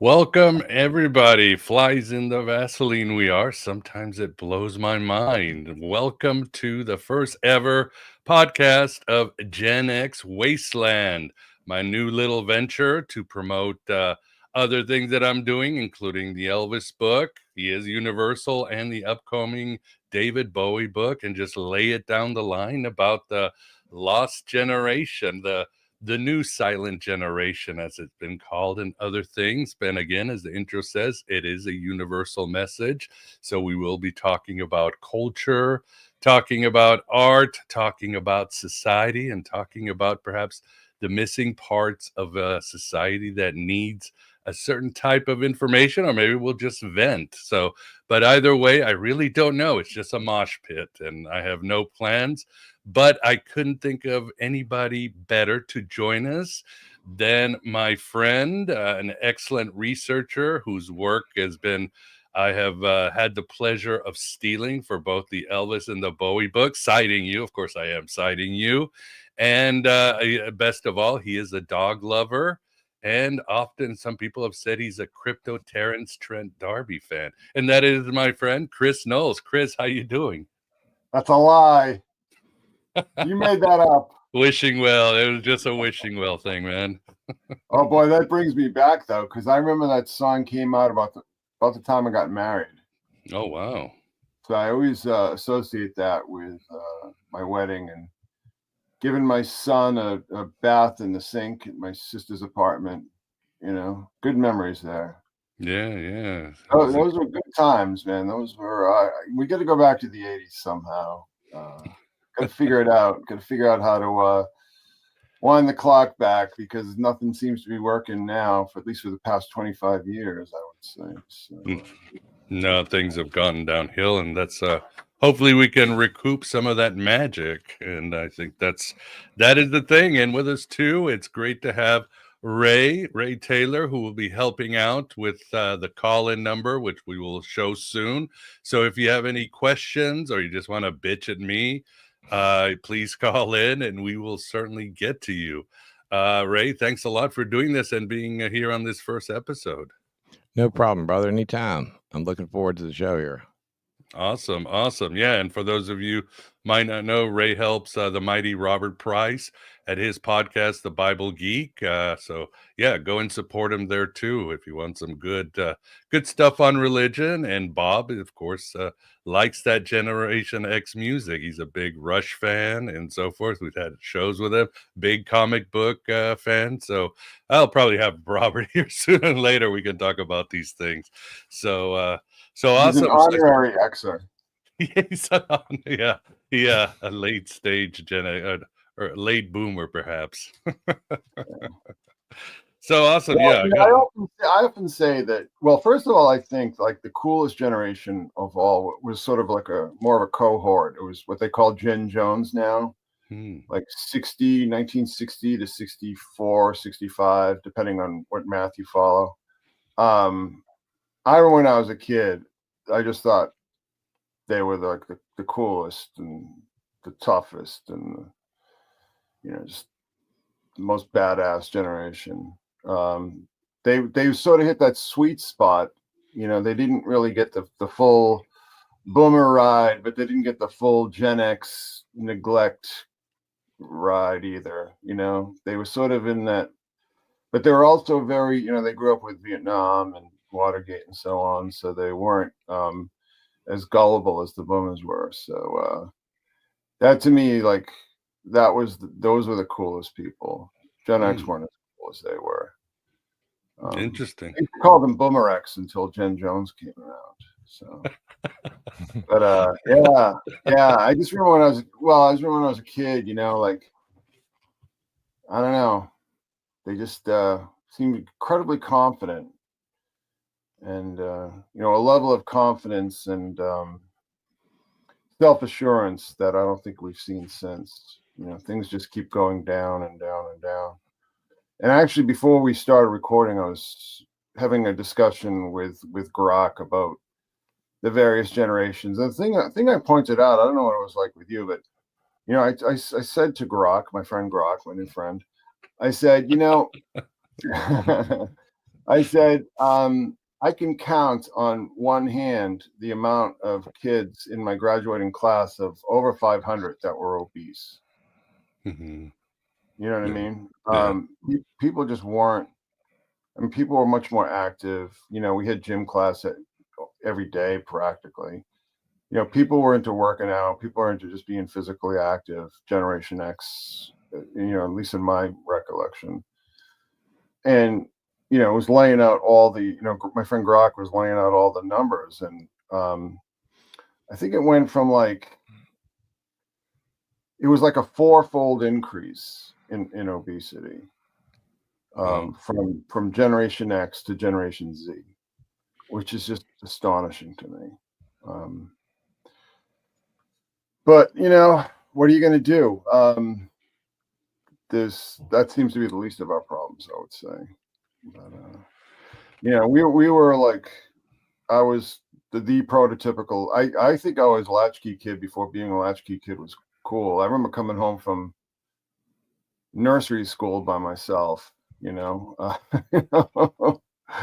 Welcome, everybody. Flies in the Vaseline, we are. Sometimes it blows my mind. Welcome to the first ever podcast of GenX Wasteland, my new little venture to promote other things that I'm doing, including the Elvis book, He is Universal, and the upcoming David Bowie book, and just lay it down the line about the lost generation, the new silent generation, as it's been called, and other things. And again, as the intro says, it is a universal message. So we will be talking about culture, talking about art, talking about society, and talking about perhaps the missing parts of a society that needs a certain type of information, or maybe we'll just vent. So, but either way, I really don't know. It's just a mosh pit, and I have no plans. But I couldn't think of anybody better to join us than my friend, an excellent researcher whose work I have had the pleasure of stealing for both the Elvis and the Bowie books, citing you. Of course, I am citing you. And best of all, he is a dog lover. And often some people have said he's a crypto Terrence Trent D'Arby fan. And that is my friend, Chris Knowles. Chris, how you doing? That's a lie. You made that up. Wishing well. It was just a wishing well thing, man. Oh boy, that brings me back though, because I remember that song came out about the time I got married. Oh wow! So I always associate that with my wedding and giving my son a bath in the sink at my sister's apartment. You know, good memories there. Yeah. Those were good times, man. Those were. We got to go back to the '80s somehow. Got to figure it out. Got to figure out how to wind the clock back, because nothing seems to be working now, at least for the past 25 years, I would say. So. No, things have gone downhill, and that's hopefully we can recoup some of that magic. And I think that is the thing. And with us too, it's great to have Ray Taylor, who will be helping out with the call-in number, which we will show soon. So if you have any questions or you just want to bitch at me, please call in and we will certainly get to you. Ray, thanks a lot for doing this and being here on this first episode. No problem, brother. Anytime. I'm looking forward to the show here. Awesome. Yeah. And for those of you might not know, Ray helps the mighty Robert Price at his podcast, The Bible Geek. So yeah, go and support him there too if you want some good stuff on religion. And Bob, of course, likes that Generation X music. He's a big Rush fan and so forth. We've had shows with him, big comic book fan. So I'll probably have Robert here sooner and later. We can talk about these things. So he's awesome. An honorary Xer. Yeah, a late stage or late boomer, perhaps. So awesome. Well, I often say that. Well, first of all, I think like the coolest generation of all was sort of like more of a cohort. It was what they call Gen Jones now, like 1960 to 64, 65, depending on what math you follow. I remember when I was a kid, I just thought they were like the coolest and the toughest and just the most badass generation. They sort of hit that sweet spot. They didn't really get the full boomer ride, but they didn't get the full Gen X neglect ride either. They were sort of in that, but they were also very, they grew up with Vietnam and Watergate and so on, so they weren't as gullible as the boomers were. So that to me, like, those were the coolest people. Gen X weren't as cool as they were. Interesting. They called them Boomer X until Gen Jones came around. So, but yeah. I just remember when I was a kid. Like, I don't know, they just seemed incredibly confident. And, a level of confidence and self-assurance that I don't think we've seen since. Things just keep going down and down and down. And actually, before we started recording, I was having a discussion with Grok about the various generations. And the thing I pointed out, I don't know what it was like with you, but, I said to Grok, my friend Grok, my new friend, I said, I said, I can count on one hand the amount of kids in my graduating class of over 500 that were obese. Mm-hmm. You know what I mean? People just weren't. I mean, people were much more active. You know, we had gym class every day practically. You know, people were into working out. People were into just being physically active. Generation X, you know, at least in my recollection. And, you know, it was laying out all the, you know, my friend Grok was laying out all the numbers. And I think it went from like, it was like a fourfold increase in obesity from Generation X to Generation Z, which is just astonishing to me. But, you know, what are you going to do? That seems to be the least of our problems, I would say. But, yeah, we were like, I was the prototypical. I think I was a latchkey kid before being a latchkey kid was cool. I remember coming home from nursery school by myself. You know,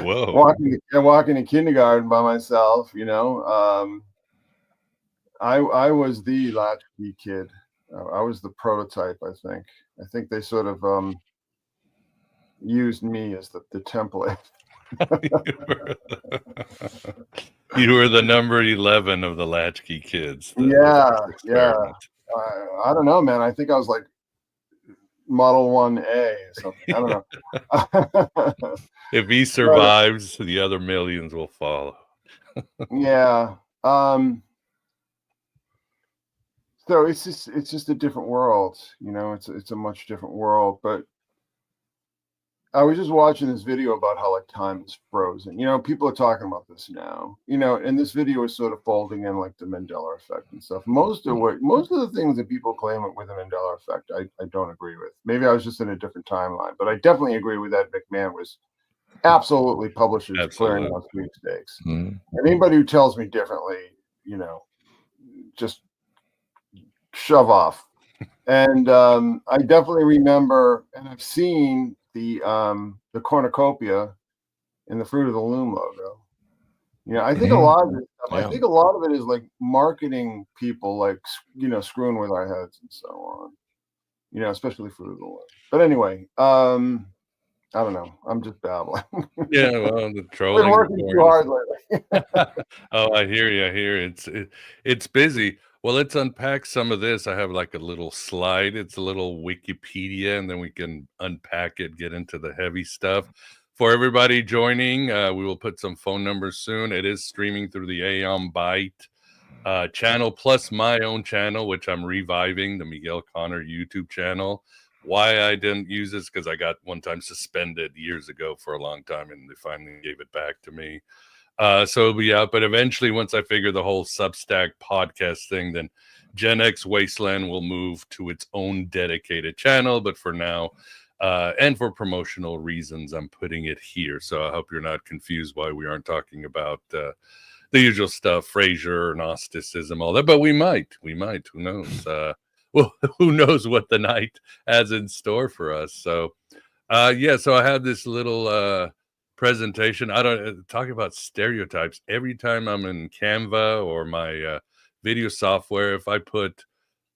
Whoa. walking to kindergarten by myself. You know, I was the latchkey kid. I was the prototype. I think they sort of used me as the template. You were the number 11 of the latchkey kids. Yeah. I don't know, man. I think I was like Model 1A or something. I don't know. If he survives, the other millions will follow. Yeah. So it's just a different world, you know. It's a much different world. But I was just watching this video about how like time is frozen. You know, people are talking about this now. You know, and this video is sort of folding in like the Mandela effect and stuff. Most of the things that people claim with the Mandela effect, I don't agree with. Maybe I was just in a different timeline, but I definitely agree with that. McMahon was absolutely publishers clearing out sweepstakes. Mm-hmm. And anybody who tells me differently, you know, just shove off. And I definitely remember, and I've seen the cornucopia in the Fruit of the Loom logo. You know, I think a lot of it. I think a lot of it is like marketing people, like, you know, screwing with our heads and so on. You know, especially Fruit of the Loom. But anyway, I don't know. I'm just babbling. Yeah, well, the trolling. Been working too hard lately. Oh, I hear you. I hear it's busy. Well, let's unpack some of this. I have like a little slide. It's a little Wikipedia, and then we can unpack it, get into the heavy stuff. For everybody joining, we will put some phone numbers soon. It is streaming through the Aeon Byte channel, plus my own channel, which I'm reviving, the Miguel Connor YouTube channel. Why I didn't use this, because I got one time suspended years ago for a long time, and they finally gave it back to me. So it'll be out. But eventually, once I figure the whole Substack podcast thing, then GenX Wasteland will move to its own dedicated channel. But for now, and for promotional reasons, I'm putting it here. So I hope you're not confused why we aren't talking about the usual stuff, Frasier, Gnosticism, all that. But we might. Who knows? Well, who knows what the night has in store for us. So, so I have this little presentation. I don't talk about stereotypes. Every time I'm in Canva or my video software, if I put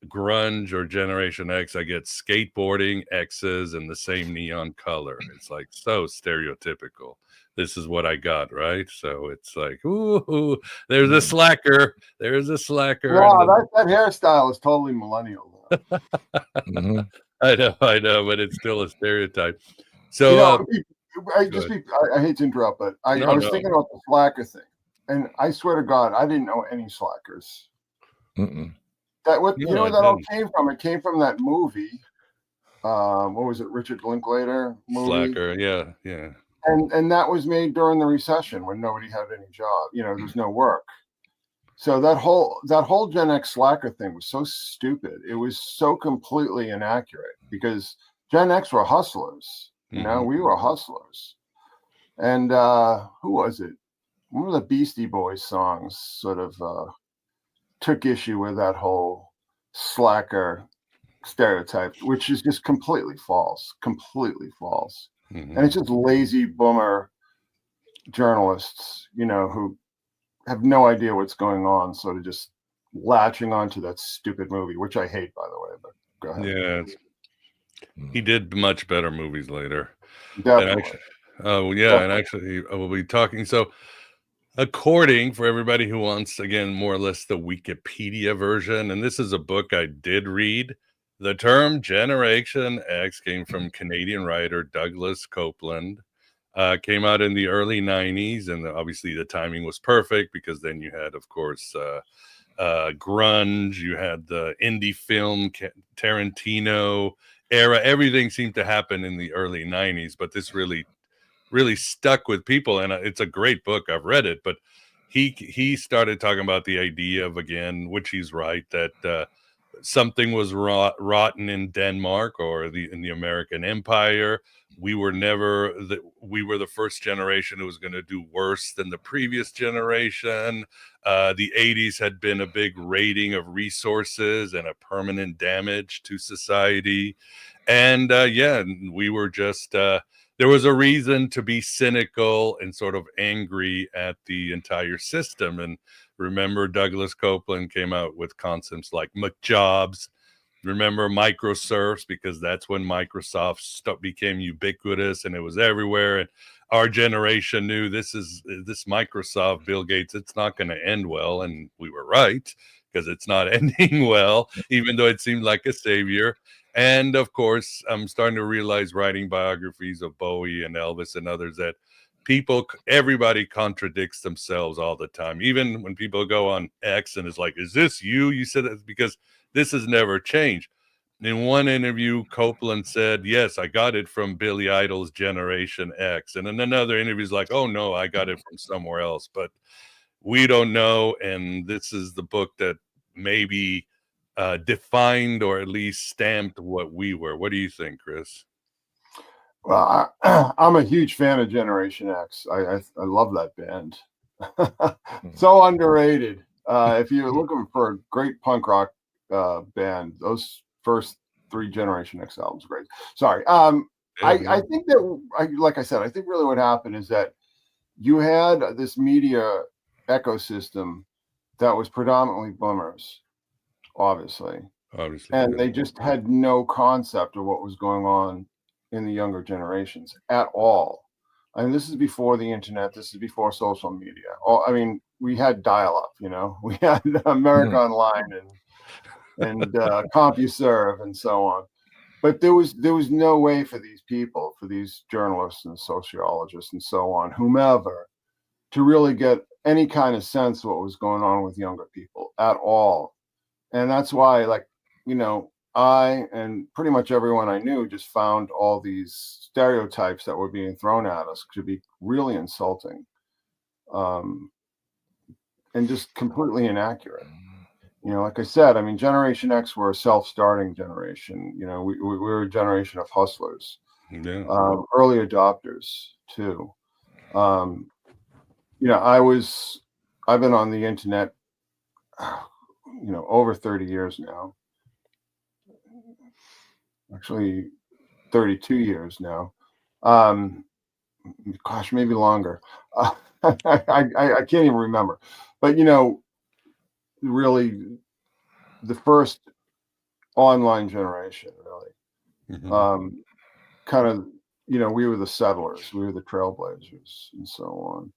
grunge or Generation X, I get skateboarding, X's, and the same neon color. It's like so stereotypical. This is what I got, right? So it's like, ooh, there's a slacker. There's a slacker. Wow, that hairstyle is totally millennial. Mm-hmm. I know, but it's still a stereotype. So, you know, I hate to interrupt, but I was thinking about the slacker thing, and I swear to God, I didn't know any slackers. Mm-mm. You know where that all came from? It came from that movie. What was it? Richard Linklater movie. Slacker, yeah. And that was made during the recession when nobody had any job. You know, there's no work. So that whole Gen X slacker thing was so stupid. It was so completely inaccurate because Gen X were hustlers. You know, we were hustlers. And who was it? One of the Beastie Boys songs sort of took issue with that whole slacker stereotype, which is just completely false. And it's just lazy boomer journalists, who have no idea what's going on, sort of just latching onto that stupid movie, which I hate, by the way. But go ahead. Yeah, he did much better movies later. Definitely. And actually, we'll be talking. So, according for everybody who wants, again, more or less the Wikipedia version, and this is a book I did read. The term Generation X came from Canadian writer Douglas Copeland. Came out in the early 90s, and obviously the timing was perfect because then you had, of course, grunge, you had the indie film Tarantino era. Everything seemed to happen in the early 90s, but this really stuck with people, and it's a great book. I've read it, but he started talking about the idea of, again, which he's right, that something was rotten in Denmark or in the American Empire. We were the first generation who was going to do worse than the previous generation. The 80s had been a big raiding of resources and a permanent damage to society. And we were just, there was a reason to be cynical and sort of angry at the entire system. And remember, Douglas Copeland came out with concepts like McJobs. Remember microserfs, because that's when Microsoft stuff became ubiquitous and it was everywhere. And our generation knew this Microsoft, Bill Gates, it's not going to end well. And we were right, because it's not ending well, even though it seemed like a savior. And of course, I'm starting to realize, writing biographies of Bowie and Elvis and others, that everybody contradicts themselves all the time. Even when people go on X and it's like, is this you? You said it, because this has never changed. In one interview, Copeland said, yes, I got it from Billy Idol's Generation X. And in another interview, he's like, oh, no, I got it from somewhere else. But we don't know. And this is the book that maybe defined or at least stamped what we were. What do you think, Chris? Well, I'm a huge fan of Generation X. I love that band. So underrated. If you're looking for a great punk rock band, those first 3 Generation X albums are great. Sorry. I think that, like I said, I think really what happened is that you had this media ecosystem that was predominantly boomers, obviously. And they just had no concept of what was going on in the younger generations at all. I mean, this is before the internet. This is before social media. We had dial-up, we had America Online and CompuServe and so on. But there was no way for these people, for these journalists and sociologists and so on, whomever, to really get any kind of sense of what was going on with younger people at all. And that's why, I and pretty much everyone I knew just found all these stereotypes that were being thrown at us to be really insulting, and just completely inaccurate. Like I said, Generation X were a self-starting generation. We were a generation of hustlers, early adopters too. I've been on the internet, over 30 years now. Actually 32 years now. Gosh, maybe longer. I can't even remember. But really the first online generation, really. Kind of, we were the settlers, we were the trailblazers and so on.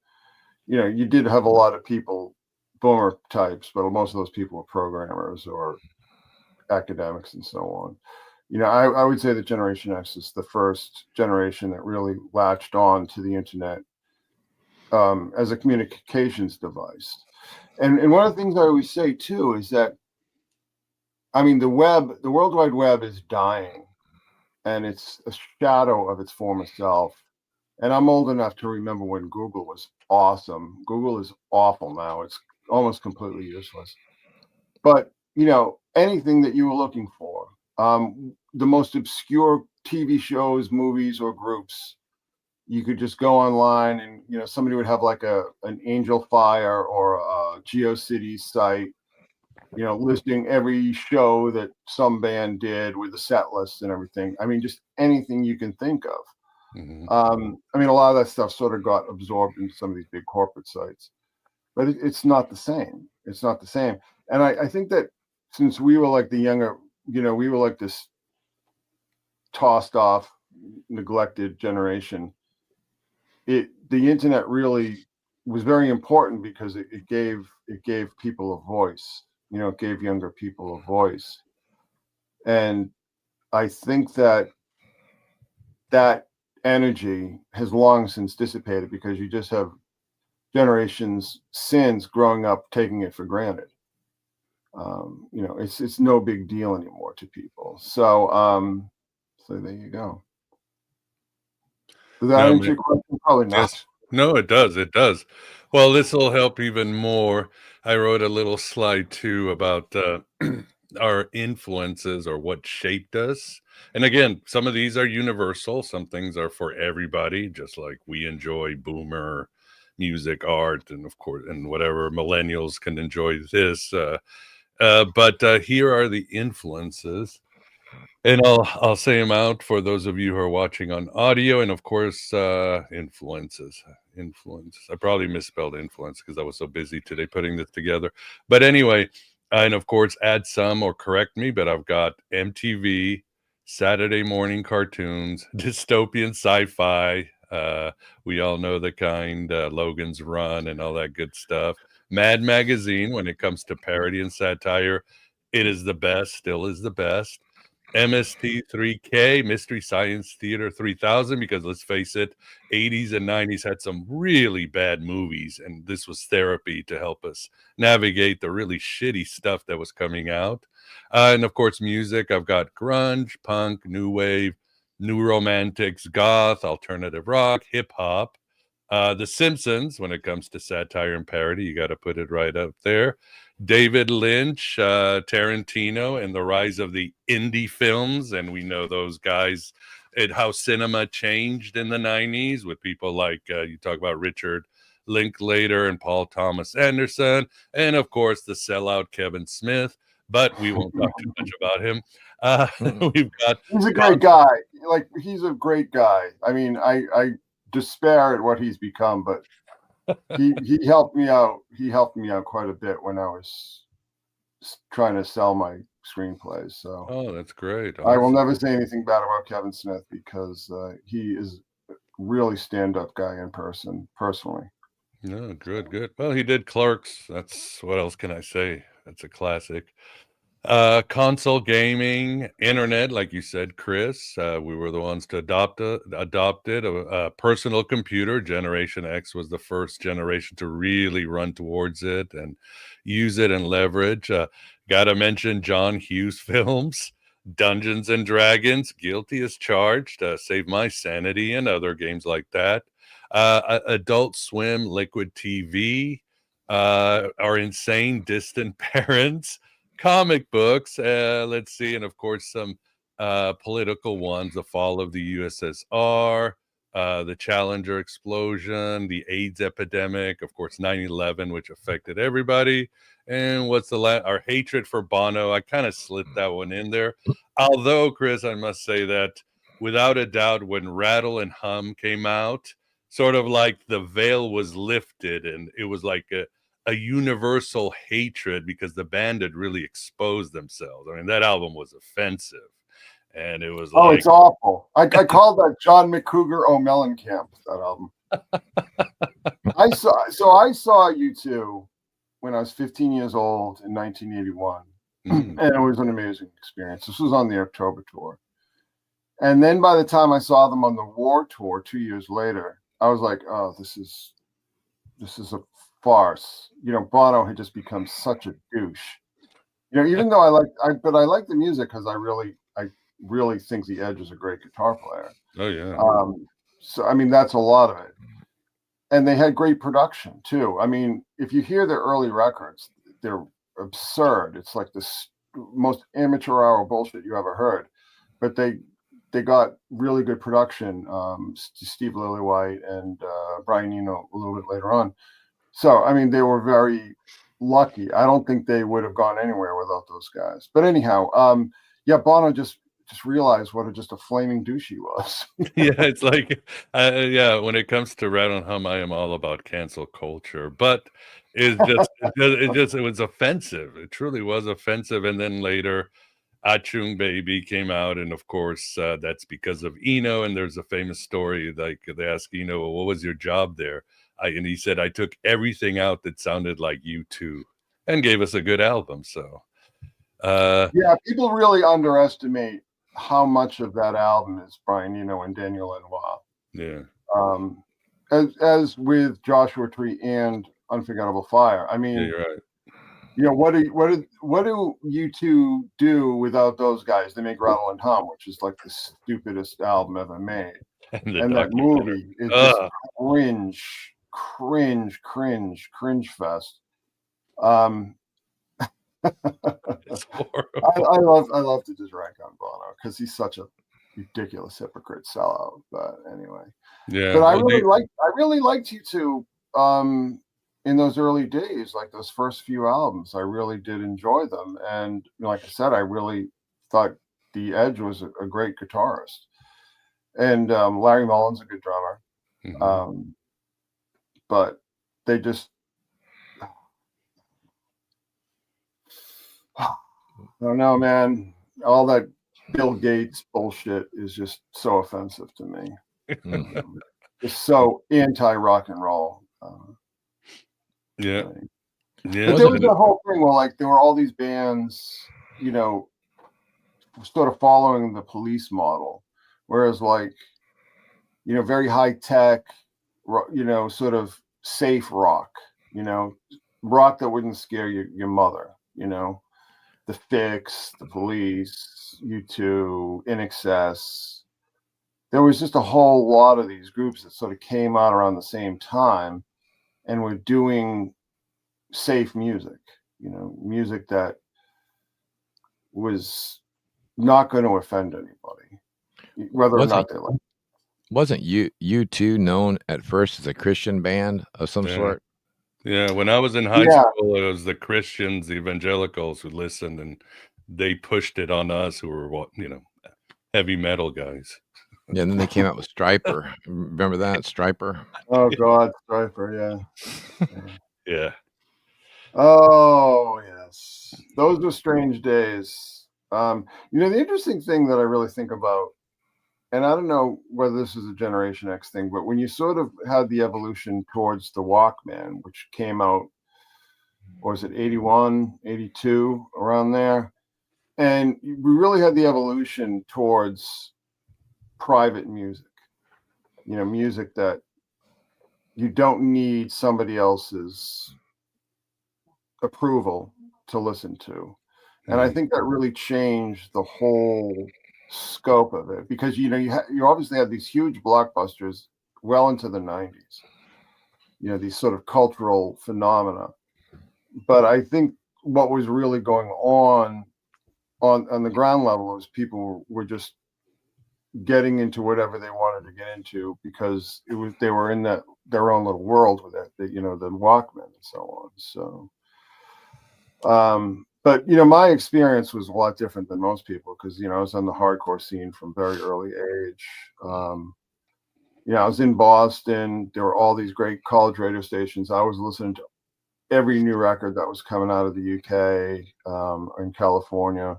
You did have a lot of people, boomer types, but most of those people were programmers or academics and so on. I would say that Generation X is the first generation that really latched on to the internet as a communications device. And one of the things I always say too is that, the World Wide Web is dying, and it's a shadow of its former self. And I'm old enough to remember when Google was awesome. Google is awful now. It's almost completely useless. But, anything that you were looking for, the most obscure TV shows, movies, or groups, you could just go online and, somebody would have like an Angel Fire or a GeoCities site, listing every show that some band did with the set list and everything. Just anything you can think of. I mean, a lot of that stuff sort of got absorbed into some of these big corporate sites, but it's not the same. It's not the same. And I think that since we were like the younger, we were like this tossed off, neglected generation, the internet really was very important because it gave people a voice. It gave younger people a voice. And I think that energy has long since dissipated because you just have generations since growing up taking it for granted. It's no big deal anymore to people. So there you go. Does that answer your question? Probably not. Yes. No, it does. It does. Well, this will help even more. I wrote a little slide too about our influences or what shaped us. And again, some of these are universal. Some things are for everybody, just like we enjoy boomer music, art, and of course, and whatever millennials can enjoy this. But here are the influences. And I'll say them out for those of you who are watching on audio, and of course, influences. Influence. I probably misspelled influence because I was so busy today putting this together. But anyway, and of course, add some or correct me. But I've got MTV, Saturday morning cartoons, dystopian sci-fi. We all know the kind, Logan's Run, and all that good stuff. Mad Magazine, when it comes to parody and satire, it is the best. Still is the best. MST3K, Mystery Science Theater 3000, because let's face it, 80s and 90s had some really bad movies, and this was therapy to help us navigate the really shitty stuff that was coming out. And of course, music, I've got grunge, punk, new wave, new romantics, goth, alternative rock, hip hop. The Simpsons, when it comes to satire and parody, you got to put it right up there. David Lynch, Tarantino, and the rise of the indie films. And we know those guys and how cinema changed in the 90s with people like, you talk about Richard Linklater and Paul Thomas Anderson. And of course, the sellout Kevin Smith. But we won't talk too much about him. We've got. He's a great guy. Like, he's a great guy. I mean, I despair at what he's become, but he helped me out. He helped me out quite a bit when I was trying to sell my screenplays. So, oh, that's great. Awesome. I will never say anything bad about Kevin Smith because he is a really stand-up guy in person, personally. No, good. Well, he did Clerks. That's what else can I say? That's a classic. Console gaming, internet, like you said, Chris. We were the ones to adopt it. A personal computer. Generation X was the first generation to really run towards it and use it and leverage. Got to mention John Hughes films, Dungeons and Dragons, Guilty as Charged, Save My Sanity, and other games like that. Adult Swim, Liquid TV, our insane distant parents. Comic books, let's see, and of course some political ones: the fall of the USSR, the Challenger explosion, the AIDS epidemic, of course 9/11, which affected everybody, and what's our hatred for Bono. I kind of slid that one in there, although Chris, I must say that without a doubt, when Rattle and Hum came out, sort of like the veil was lifted, and it was like a universal hatred because the band had really exposed themselves. I mean, that album was offensive, and it was it's awful. I called that John McCougar O'Mellencamp, that album. I saw U2 when I was 15 years old in 1981, and it was an amazing experience. This was on the October tour, and then by the time I saw them on the War tour 2 years later, I was like, oh, this is a farce. Bono had just become such a douche. Even though I like the music because I really think the Edge is a great guitar player. Oh yeah. So I mean, that's a lot of it. And they had great production too. I mean, if you hear their early records, they're absurd. It's like the most amateur hour bullshit you ever heard. But they got really good production. Steve Lillywhite and Brian Eno a little bit later on. So, I mean, they were very lucky. I don't think they would have gone anywhere without those guys. But anyhow, Bono just just realized what just a flaming douche he was. Yeah, it's like, when it comes to Rat on Hum, I am all about cancel culture, but it was offensive. It truly was offensive. And then later, Achung Baby came out, and of course, that's because of Eno. And there's a famous story, like they asked Eno, well, what was your job there? And he said, I took everything out that sounded like U2 and gave us a good album. So, yeah, people really underestimate how much of that album is Brian Eno and Daniel Lanois. Yeah. As with Joshua Tree and Unforgettable Fire. I mean, Yeah, you're right. You know, what do you two do without those guys? They make Rattle and Hum, which is like the stupidest album ever made. And that movie is just cringe fest. It's horrible. I love to just rank on Bono because he's such a ridiculous hypocrite sellout. But anyway, yeah. But I really liked you two in those early days, like those first few albums. I really did enjoy them, and like I said, I really thought The Edge was a great guitarist, and Larry Mullen's a good drummer. Mm-hmm. But they just. I don't know, man. All that Bill Gates bullshit is just so offensive to me. It's so anti-rock and roll. Yeah. But there was the whole thing where, like, there were all these bands, you know, sort of following the Police model, whereas, like, you know, very high tech, you know, sort of safe rock, you know, rock that wouldn't scare your mother, you know. The Fix, the Police, U2, In Excess. There was just a whole lot of these groups that sort of came out around the same time and were doing safe music, you know, music that was not going to offend anybody, whether or not they like it. Wasn't U2 known at first as a Christian band of some sort? Yeah, when I was in high school, it was the Christians, the evangelicals who listened, and they pushed it on us who were, you know, heavy metal guys. Yeah, and then they came out with Striper. Remember that, Striper? Oh God, Striper, yeah. Yeah. Oh yes, those were strange days. You know, the interesting thing that I really think about, and I don't know whether this is a Generation X thing, but when you sort of had the evolution towards the Walkman, which came out, was it 81, 82, around there? And we really had the evolution towards private music, you know, music that you don't need somebody else's approval to listen to. And I think that really changed the whole scope of it, because, you know, you obviously had these huge blockbusters well into the 90s, you know, these sort of cultural phenomena. But I think what was really going on the ground level is people were just getting into whatever they wanted to get into because they were in their own little world with it, you know, the Walkman and so on. So but, you know, my experience was a lot different than most people because, you know, I was on the hardcore scene from very early age. You know, I was in Boston. There were all these great college radio stations. I was listening to every new record that was coming out of the UK, in California,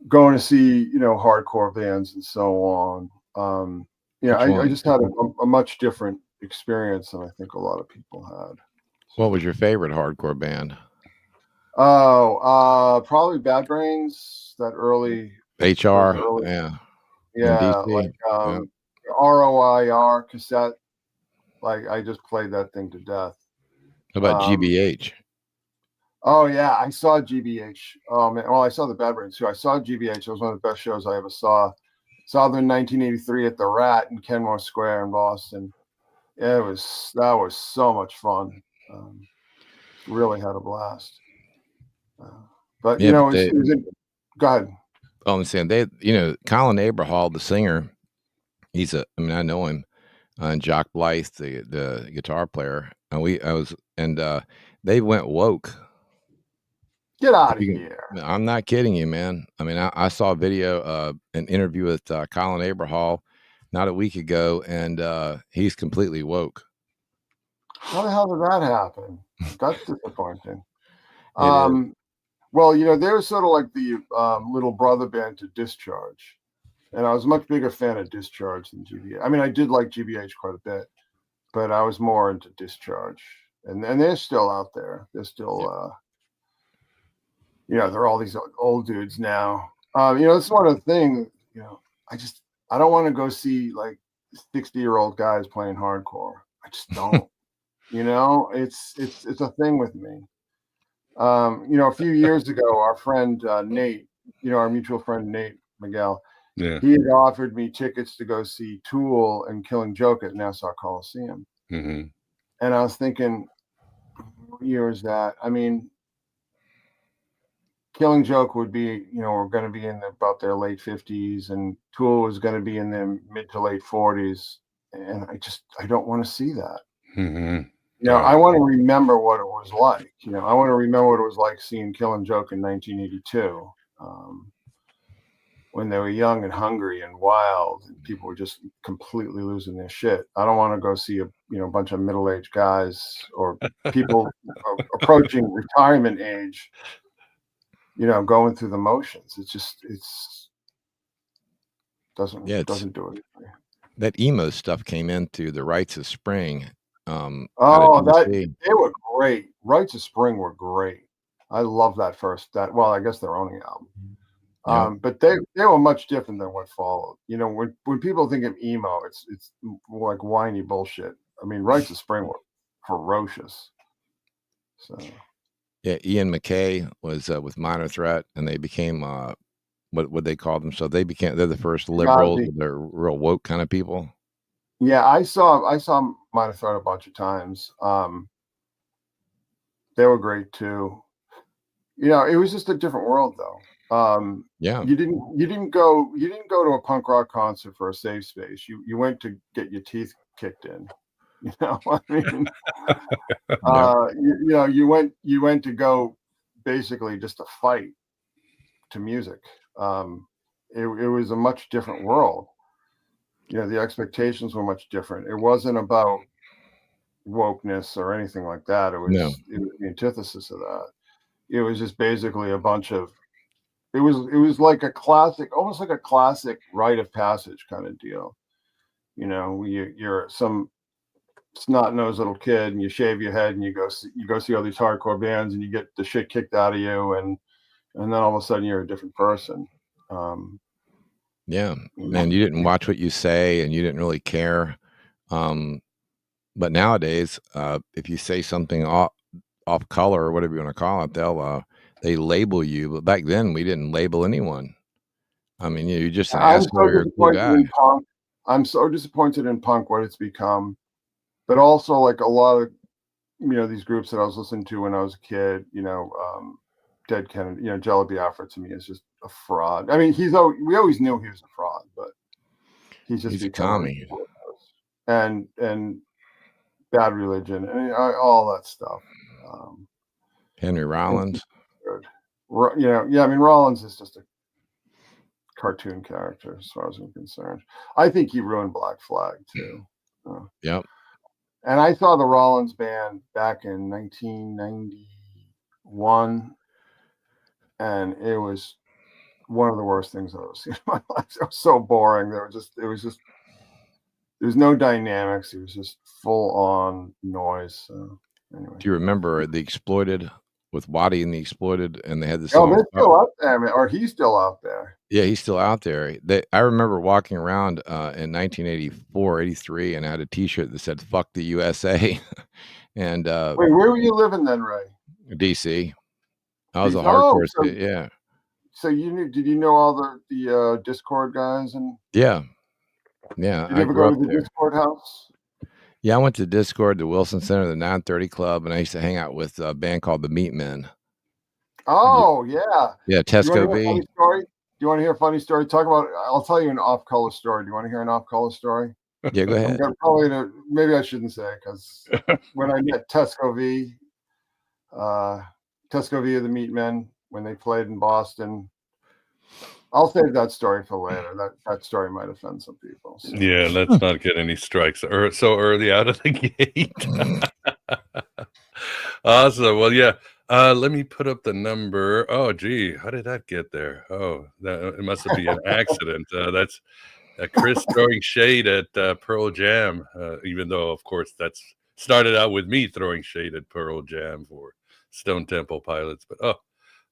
going to see, you know, hardcore bands and so on. Yeah, I just had a much different experience than I think a lot of people had. What was your favorite hardcore band? Oh, probably Bad Brains, that early HR, yeah, like ROIR cassette. Like, I just played that thing to death. How about GBH? Oh yeah, I saw GBH. Oh man, well, I saw the Bad Brains too. I saw GBH. It was one of the best shows I ever saw. Saw them in 1983 at the Rat in Kenmore Square in Boston. That was so much fun. Really had a blast. But you know, go ahead. I'm saying you know, Colin Aberhall, the singer, I mean, I know him, and Jock Blythe, the guitar player, and they went woke. Get out of here. I'm not kidding you, man. I mean, I saw a video, an interview with Colin Aberhall not a week ago, and he's completely woke. How the hell did that happen? That's disappointing. It is. Well, they're sort of like the little brother band to Discharge. And I was a much bigger fan of Discharge than GBH. I mean, I did like GBH quite a bit, but I was more into Discharge. And they're still out there. They're still, they're all these old dudes now. It's one of the things, I don't want to go see like 60-year-old guys playing hardcore. I just don't. It's a thing with me. A few years ago, our friend Nate, our mutual friend Nate Miguel, he had offered me tickets to go see Tool and Killing Joke at Nassau Coliseum. Mm-hmm. And I was thinking, what year is that? I mean, Killing Joke would be, we're going to be in about their late 50s, and Tool was going to be in their mid to late 40s. And I don't want to see that. Mm-hmm. I want to remember what it was like. I want to remember what it was like seeing Killing Joke in 1982, when they were young and hungry and wild, and people were just completely losing their shit. I don't want to go see a bunch of middle-aged guys or people approaching retirement age, going through the motions. It doesn't do it. That emo stuff came into the Rites of Spring. They were great. Rites of Spring were great. I love that I guess their only album. But they were much different than what followed. When people think of emo, it's more like whiny bullshit. I mean, Rites of Spring were ferocious. So yeah, Ian MacKaye was with Minor Threat, and they became what would they call them? So they're the first liberals. They're real woke kind of people. Yeah, I saw Minor Threat a bunch of times. They were great too. It was just a different world though. You didn't go to a punk rock concert for a safe space. You went to get your teeth kicked in. I mean, you went to go basically just to fight to music. It was a much different world. The expectations were much different. It wasn't about wokeness or anything like that. It was the antithesis of that. It was just basically a bunch of. It was like a classic, almost like a classic rite of passage kind of deal. You're some snot-nosed little kid, and you shave your head, and you go see all these hardcore bands, and you get the shit kicked out of you, and then all of a sudden you're a different person. And you didn't watch what you say, and you didn't really care. But nowadays, if you say something off color or whatever you want to call it, they label you. But back then, we didn't label anyone. I mean, you're just an asshole or a cool guy. I'm so disappointed in punk, what it's become. But also, like a lot of, these groups that I was listening to when I was a kid, Dead Kennedy, Jello Biafra to me is just a fraud. I mean, we always knew he was a fraud, but he's a commie. And Bad Religion, and all that stuff. Henry Rollins. I mean, Rollins is just a cartoon character as far as I'm concerned. I think he ruined Black Flag too. Yep. And I saw the Rollins band back in 1991, and it was one of the worst things I've ever seen in my life. It was so boring. There was no dynamics. It was just full on noise. So anyway. Do you remember the Exploited with Waddy and the Exploited, and they had this song? They're still out there, or he's still out there. Yeah, he's still out there. I remember walking around in 1984, 83, and I had a T-shirt that said "Fuck the USA." And wait, where were you living then, Ray? DC. I was a hardcore kid. Yeah. So did you know all the Discord guys and? Yeah. Did you ever go to the Discord house? Yeah, I went to Discord, the Wilson Center, the 930 Club, and I used to hang out with a band called the Meat Men. Oh, yeah. Yeah, Tesco V. Do you want to hear a funny story? I'll tell you an off-color story. Do you want to hear an off-color story? Yeah, go ahead. Maybe I shouldn't say, because when I met Tesco V, Tuscovia the Meatmen when they played in Boston. I'll save that story for later. That story might offend some people. So. Yeah, let's not get any strikes so early out of the gate. Awesome. Well, yeah. Let me put up the number. Oh, gee, how did that get there? Oh, it must have been an accident. That's Chris throwing shade at Pearl Jam, even though, of course, that's started out with me throwing shade at Pearl Jam for Stone Temple Pilots. But oh,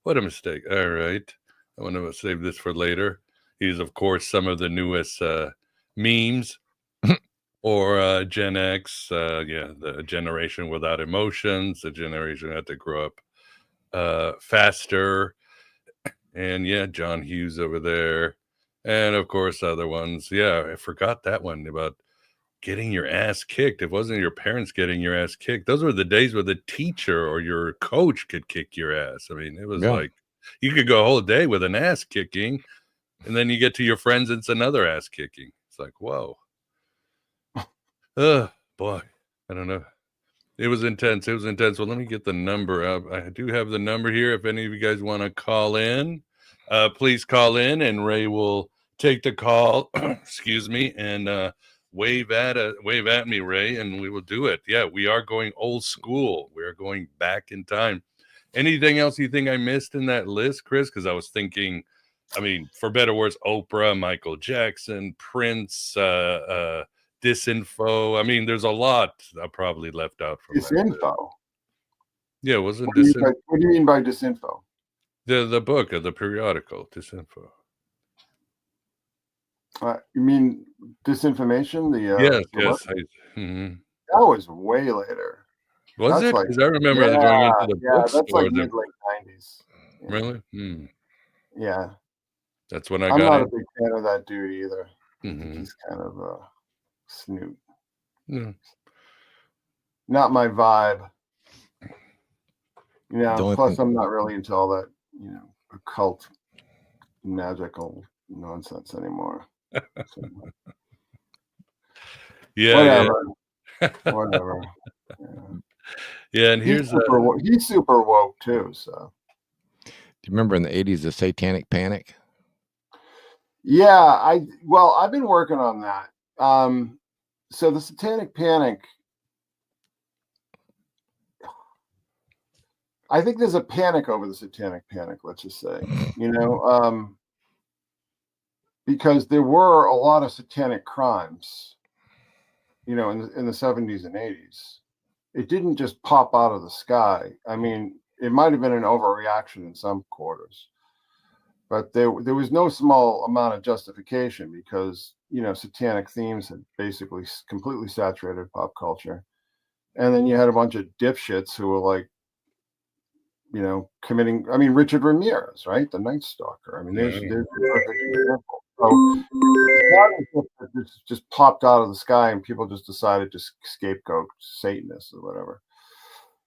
what a mistake. All right. I want to save this for later. He's, of course, some of the newest memes or Gen X. The generation without emotions, the generation that had to grow up faster. And yeah, John Hughes over there. And of course, other ones. Yeah, I forgot that one about getting your ass kicked. It wasn't your parents getting your ass kicked. Those were the days where the teacher or your coach could kick your ass. I mean, it was like you could go a whole day with an ass kicking, and then you get to your friends, and it's another ass kicking. It's like, whoa. Oh, boy. I don't know. It was intense. Well, let me get the number up. I do have the number here. If any of you guys want to call in, please call in, and Ray will take the call. Excuse me, and wave at me, Ray, and we will do it. Yeah, we are going old school. We are going back in time. Anything else you think I missed in that list, Chris? Because I was thinking, I mean, for better words, Oprah, Michael Jackson, Prince, Disinfo. I mean, there's a lot I probably left out from Disinfo. Yeah, wasn't Disinfo? What do you mean by Disinfo? The book of the periodical Disinfo. You mean Disinformation? Yes. That was way later. Was it? Because I remember going into the bookstore. That's like mid-late 90s. Yeah. Really? Yeah. That's when I'm not a big fan of that dude either. Mm-hmm. He's kind of a snoot. Yeah. Not my vibe. Plus I'm not really into all that, occult magical nonsense anymore. So, whatever. Yeah, and he's super woke too. So, do you remember in the 80s the Satanic Panic? Yeah, I've been working on that. So the Satanic Panic, I think there's a panic over the Satanic Panic. Let's just say, because there were a lot of satanic crimes, in the 70s and 80s. It didn't just pop out of the sky. I mean, it might have been an overreaction in some quarters, but there was no small amount of justification because, satanic themes had basically completely saturated pop culture. And then you had a bunch of dipshits who were like, committing, Richard Ramirez, right? The Night Stalker. There's a perfect example. So it's not as if this just popped out of the sky and people just decided to scapegoat Satanists or whatever.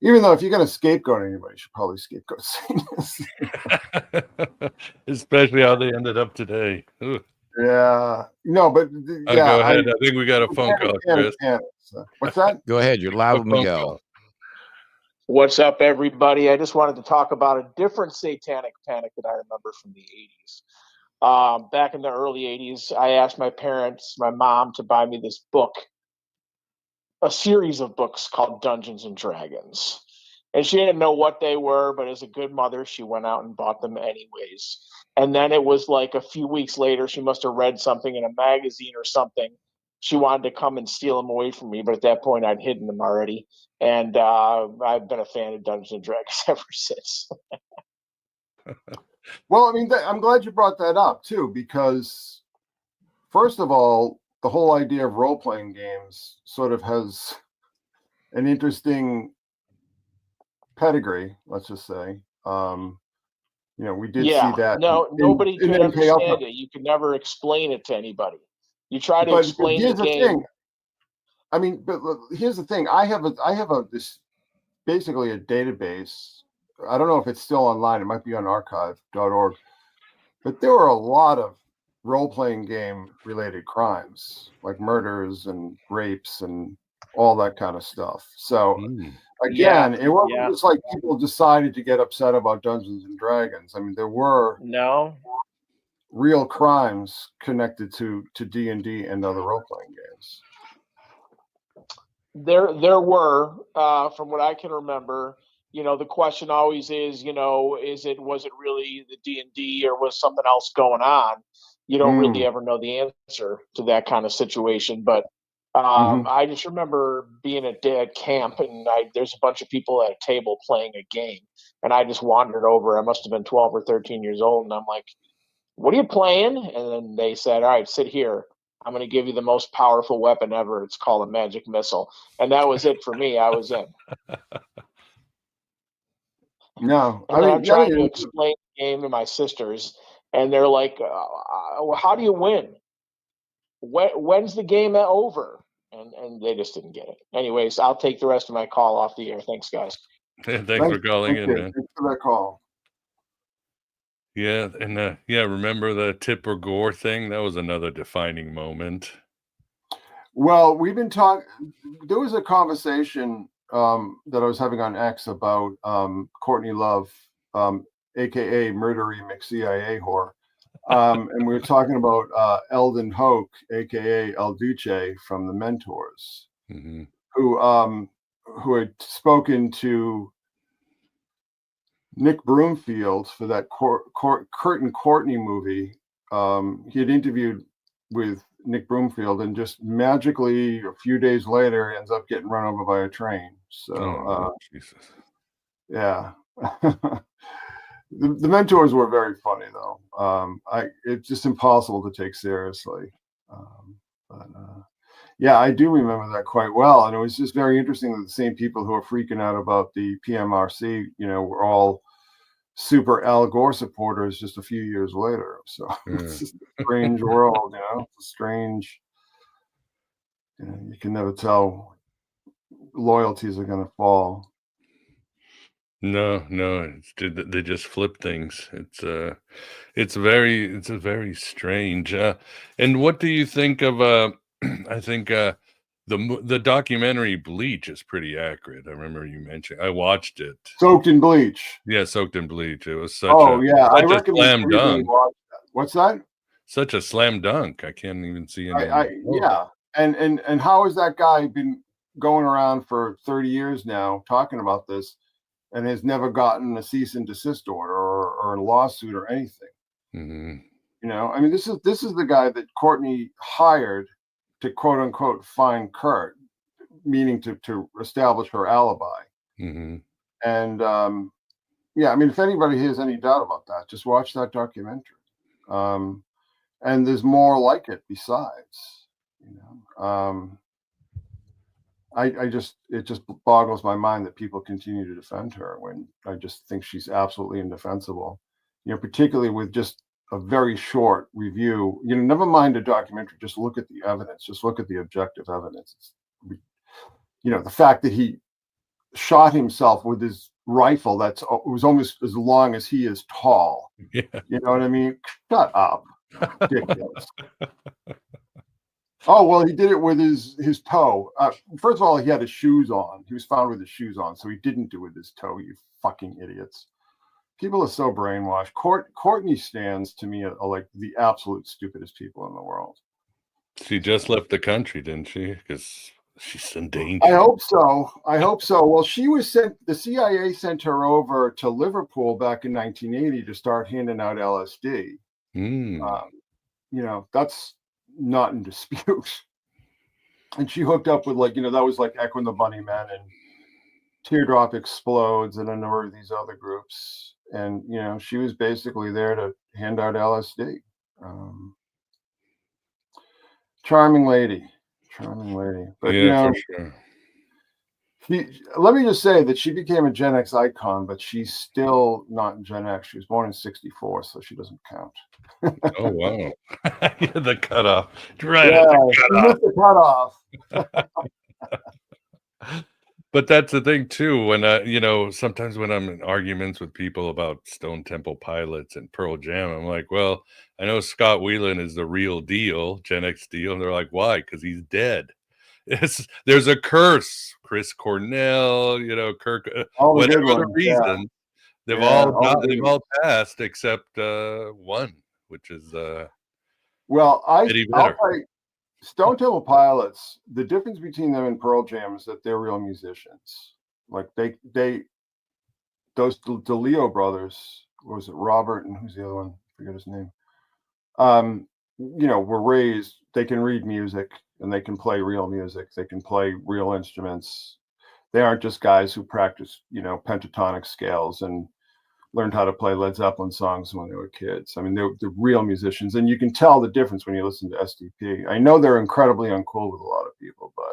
Even though if you're going to scapegoat anybody, you should probably scapegoat Satanists. Especially how they ended up today. Ugh. Yeah. No, but go ahead. I think we got a phone call, Chris. What's that? Go ahead. You're live on the go. What's up, everybody? I just wanted to talk about a different satanic panic that I remember from the 80s. Back in the early 80s, I asked my mom, to buy me this book, a series of books called Dungeons and Dragons. And she didn't know what they were, but as a good mother, she went out and bought them anyways. And then it was like a few weeks later, she must have read something in a magazine or something. She wanted to come and steal them away from me, but at that point, I'd hidden them already. And I've been a fan of Dungeons and Dragons ever since. Well, I'm glad you brought that up, too, because first of all, the whole idea of role-playing games sort of has an interesting pedigree, let's just say. We did see that. No, nobody could understand it. You could never explain it to anybody. You try to explain the game. But here's the thing. I have this basically a database. I don't know if it's still online. It might be on archive.org. But there were a lot of role-playing game related crimes, like murders and rapes and all that kind of stuff. So, again, it wasn't just like people decided to get upset about Dungeons and Dragons. I mean, there were real crimes connected to D&D and other role-playing games. There were, from what I can remember, the question always is, was it really the D&D or was something else going on? You don't really ever know the answer to that kind of situation. But I just remember being at camp, and there's a bunch of people at a table playing a game, and I just wandered over. I must have been 12 or 13 years old, and I'm like, "What are you playing?" And then they said, "All right, sit here. I'm going to give you the most powerful weapon ever. It's called a magic missile." And that was it for me. I was in. No, I'm trying to explain the game to my sisters, and they're like, "How do you win? When's the game over?" And they just didn't get it. Anyways, I'll take the rest of my call off the air. Thanks, guys. Thanks for calling in, man. Thanks for that call. Yeah, and remember the Tip or Gore thing? That was another defining moment. Well, we've been talking. There was a conversation that I was having on X about Courtney Love, aka Murdery McCIA whore, and we were talking about Eldon Hoke, aka El Duce from The Mentors, who had spoken to Nick Broomfield for that Kurt and Courtney movie. He had interviewed with Nick Broomfield, and just magically a few days later, he ends up getting run over by a train. So, Jesus. Yeah. The Mentors were very funny, though. It's just impossible to take seriously. Yeah, I do remember that quite well, and it was just very interesting that the same people who are freaking out about the PMRC, were all super Al Gore supporters just a few years later. So it's just a strange world, It's a strange. You can never tell loyalties are going to fall. No, they just flip things. It's very strange. And what do you think of? I think the documentary Bleach is pretty accurate. I remember you mentioned. I watched it. Soaked in Bleach. Yeah, Soaked in Bleach. It was such I a slam dunk. What's that? Such a slam dunk. I can't even see any. Yeah, and how has that guy been going around for 30 years now talking about this, and has never gotten a cease and desist order or a lawsuit or anything? I mean, this is the guy that Courtney hired to quote unquote find Kurt, meaning to establish her alibi. And I mean, if anybody has any doubt about that, just watch that documentary. And there's more like it besides. It just boggles my mind that people continue to defend her when I just think she's absolutely indefensible. Particularly with just a very short review. Never mind a documentary. Just look at the evidence. Just look at the objective evidence. The fact that he shot himself with his rifle that was almost as long as he is tall. Yeah. You know what I mean? Shut up. Ridiculous. Oh, well, he did it with his toe. First of all, he had his shoes on. He was found with his shoes on, so he didn't do it with his toe, you fucking idiots. People are so brainwashed. Courtney stands, to me, are like the absolute stupidest people in the world. She just left the country, didn't she? Because she's in danger. I hope so. Well, the CIA sent her over to Liverpool back in 1980 to start handing out LSD. That's not in dispute. And she hooked up with that was like Echo and the Bunnymen and Teardrop Explodes and a number of these other groups. And, she was basically there to hand out LSD. Charming lady. But, for sure. Let me just say that she became a Gen X icon, but she's still not Gen X. She was born in 1964, so she doesn't count. Oh, wow. The cutoff. Right. The cutoff. But that's the thing, too, when, sometimes when I'm in arguments with people about Stone Temple Pilots and Pearl Jam, I'm like, well, I know Scott Weiland is the real deal, Gen X deal. And they're like, why? Because he's dead. there's a curse. Chris Cornell, Kirk, All the good whatever the ones, reason, they've all passed except one, which is well, I'll better. play Stone Temple Pilots. The difference between them and Pearl Jam is that they're real musicians. Like those DeLeo brothers, what was it, Robert and who's the other one? I forget his name. Were raised, they can read music and they can play real music. They can play real instruments. They aren't just guys who practice, pentatonic scales and learned how to play Led Zeppelin songs when they were kids. I mean, they're real musicians, and you can tell the difference when you listen to SDP. I know they're incredibly uncool with a lot of people, but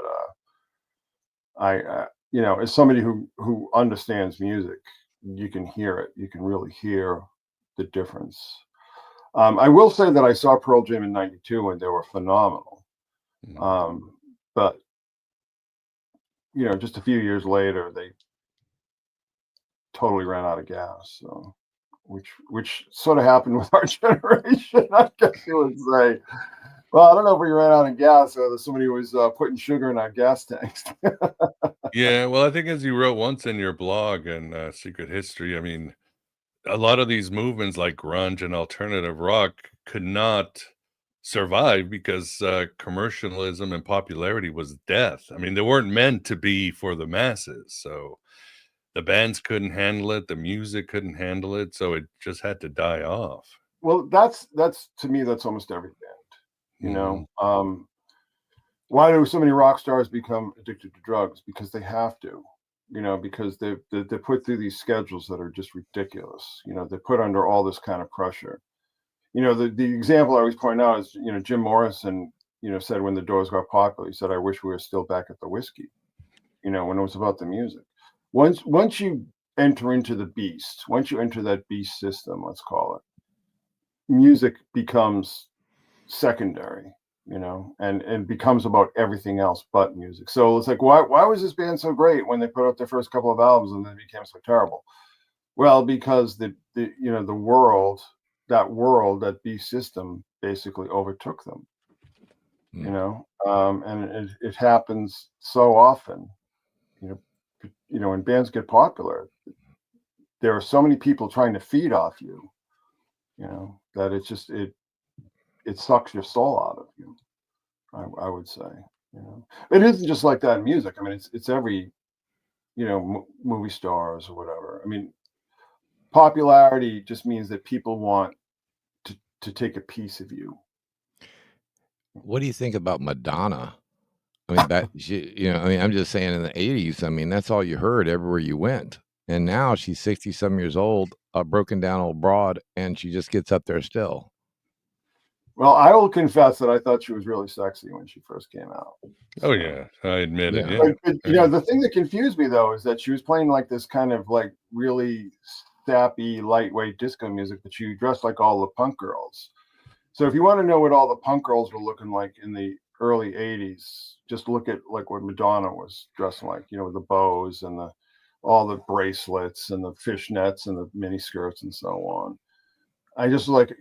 as somebody who understands music, you can hear it. You can really hear the difference. I will say that I saw Pearl Jam in '92 and they were phenomenal. But just a few years later, they totally ran out of gas. So, which sort of happened with our generation, I guess you would say. Well, I don't know if we ran out of gas or that somebody was putting sugar in our gas tanks. Yeah, well, I think as you wrote once in your blog and Secret History, I mean, a lot of these movements like grunge and alternative rock could not survive because commercialism and popularity was death. I mean, they weren't meant to be for the masses. So the bands couldn't handle it. The music couldn't handle it. So it just had to die off. Well, that's to me, that's almost every band, why do so many rock stars become addicted to drugs? Because they have to, because they're put through these schedules that are just ridiculous. They're put under all this kind of pressure. The example I always point out is, Jim Morrison, said when the Doors got popular, he said, "I wish we were still back at the whiskey," when it was about the music. Once you enter into the beast, once you enter that beast system, let's call it, music becomes secondary, and becomes about everything else but music. So it's like, why was this band so great when they put out their first couple of albums and then it became so terrible? Well, because the world, that beast system basically overtook them, and it happens so often, when bands get popular, there are so many people trying to feed off you, that it's just, it sucks your soul out of you. I would say, it isn't just like that in music. I mean, it's every, movie stars or whatever. I mean, popularity just means that people want to take a piece of you. What do you think about Madonna? I mean, I'm just saying in the 80s, I mean, that's all you heard everywhere you went. And now she's 60-some years old, a broken down old broad, and she just gets up there still. Well, I will confess that I thought she was really sexy when she first came out. Oh, yeah, I admit it. Yeah. But, the thing that confused me, though, is that she was playing like this kind of like really sappy, lightweight disco music, but she dressed like all the punk girls. So if you want to know what all the punk girls were looking like in the early 80s, just look at like what Madonna was dressing like, the bows and all the bracelets and the fishnets and the mini skirts and so on. I just like,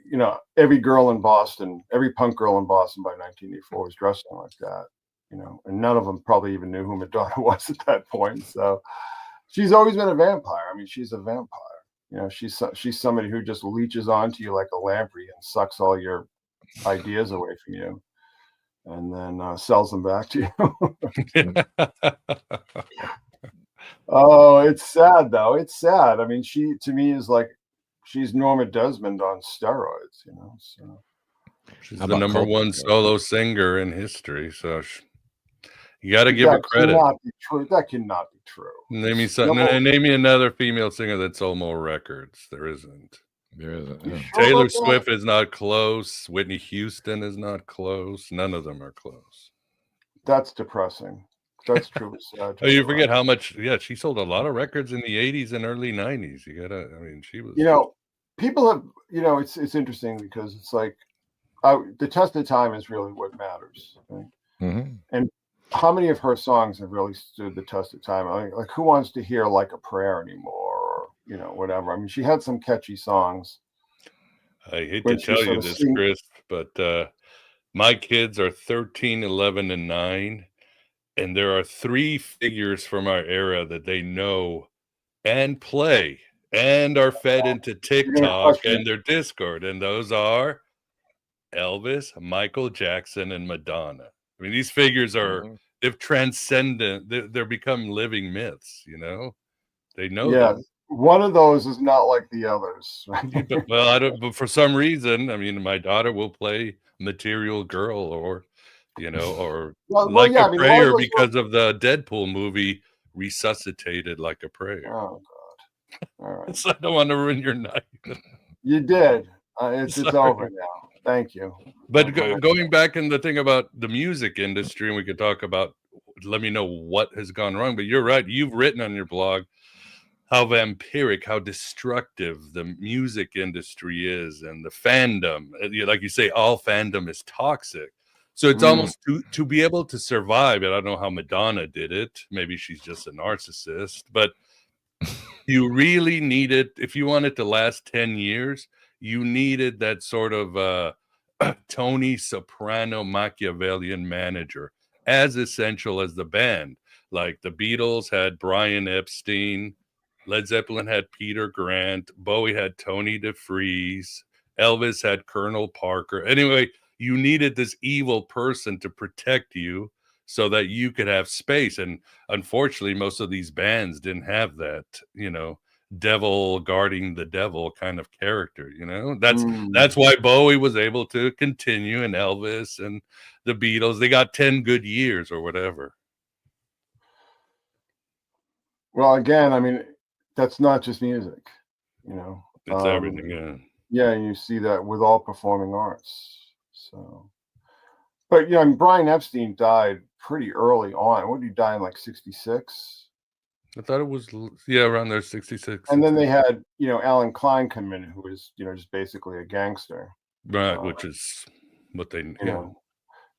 every girl in Boston, every punk girl in Boston by 1984 was dressing like that, and none of them probably even knew who Madonna was at that point. So she's always been a vampire. I mean, she's a vampire. She's somebody who just leeches onto you like a lamprey and sucks all your ideas away from you and then sells them back to you. Oh, it's sad, though. It's sad. I mean, she, to me, is like, she's Norma Desmond on steroids, so. She's the number one solo singer in history, so you got to give her credit. That cannot be true. Name me another female singer that sold more records. There isn't. Taylor Swift is not close. Whitney Houston is not close. None of them are close. That's depressing. That's truly sad. Oh, you forget how much? Yeah, she sold a lot of records in the 80s and early 90s. She was. People have. It's interesting because it's like the test of time is really what matters. Right? Mm-hmm. And how many of her songs have really stood the test of time? Like who wants to hear Like a Prayer anymore? Or whatever. I mean, she had some catchy songs. I hate to tell you this, Chris, but my kids are 13, 11, and 9. and there are 3 figures from our era that they know and play and are fed into TikTok and their Discord, and those are Elvis, Michael Jackson, and Madonna. I mean, these figures are they've transcendent. They're become living myths. You know, they know them. One of those is not like the others. Well, I don't. But for some reason, I mean, my daughter will play Material Girl, or or Like a Prayer because of the Deadpool movie, Resuscitated Like a Prayer. Oh God! All right. So I don't want to ruin your night. You did. It's over now. Thank you. But going back in the thing about the music industry, and we could talk about, let me know what has gone wrong. But you're right. You've written on your blog how vampiric, how destructive the music industry is, and the fandom. Like you say, all fandom is toxic. So it's almost to be able to survive. And I don't know how Madonna did it. Maybe she's just a narcissist. But you really needed, if you wanted to last 10 years, you needed that sort of Tony Soprano Machiavellian manager, as essential as the band. Like the Beatles had Brian Epstein, Led Zeppelin had Peter Grant, Bowie had Tony DeFries, Elvis had Colonel Parker. Anyway, you needed this evil person to protect you so that you could have space. And unfortunately, most of these bands didn't have that, devil guarding the devil kind of character. That's why Bowie was able to continue, and Elvis and the Beatles, they got 10 good years or whatever. Well, again, I mean, that's not just music, it's everything. Yeah, and you see that with all performing arts. So, but Brian Epstein died pretty early on. What did he die in, like 66? I thought it was around there, 66. And then they had Alan Klein come in, who was just basically a gangster, right? Which is what they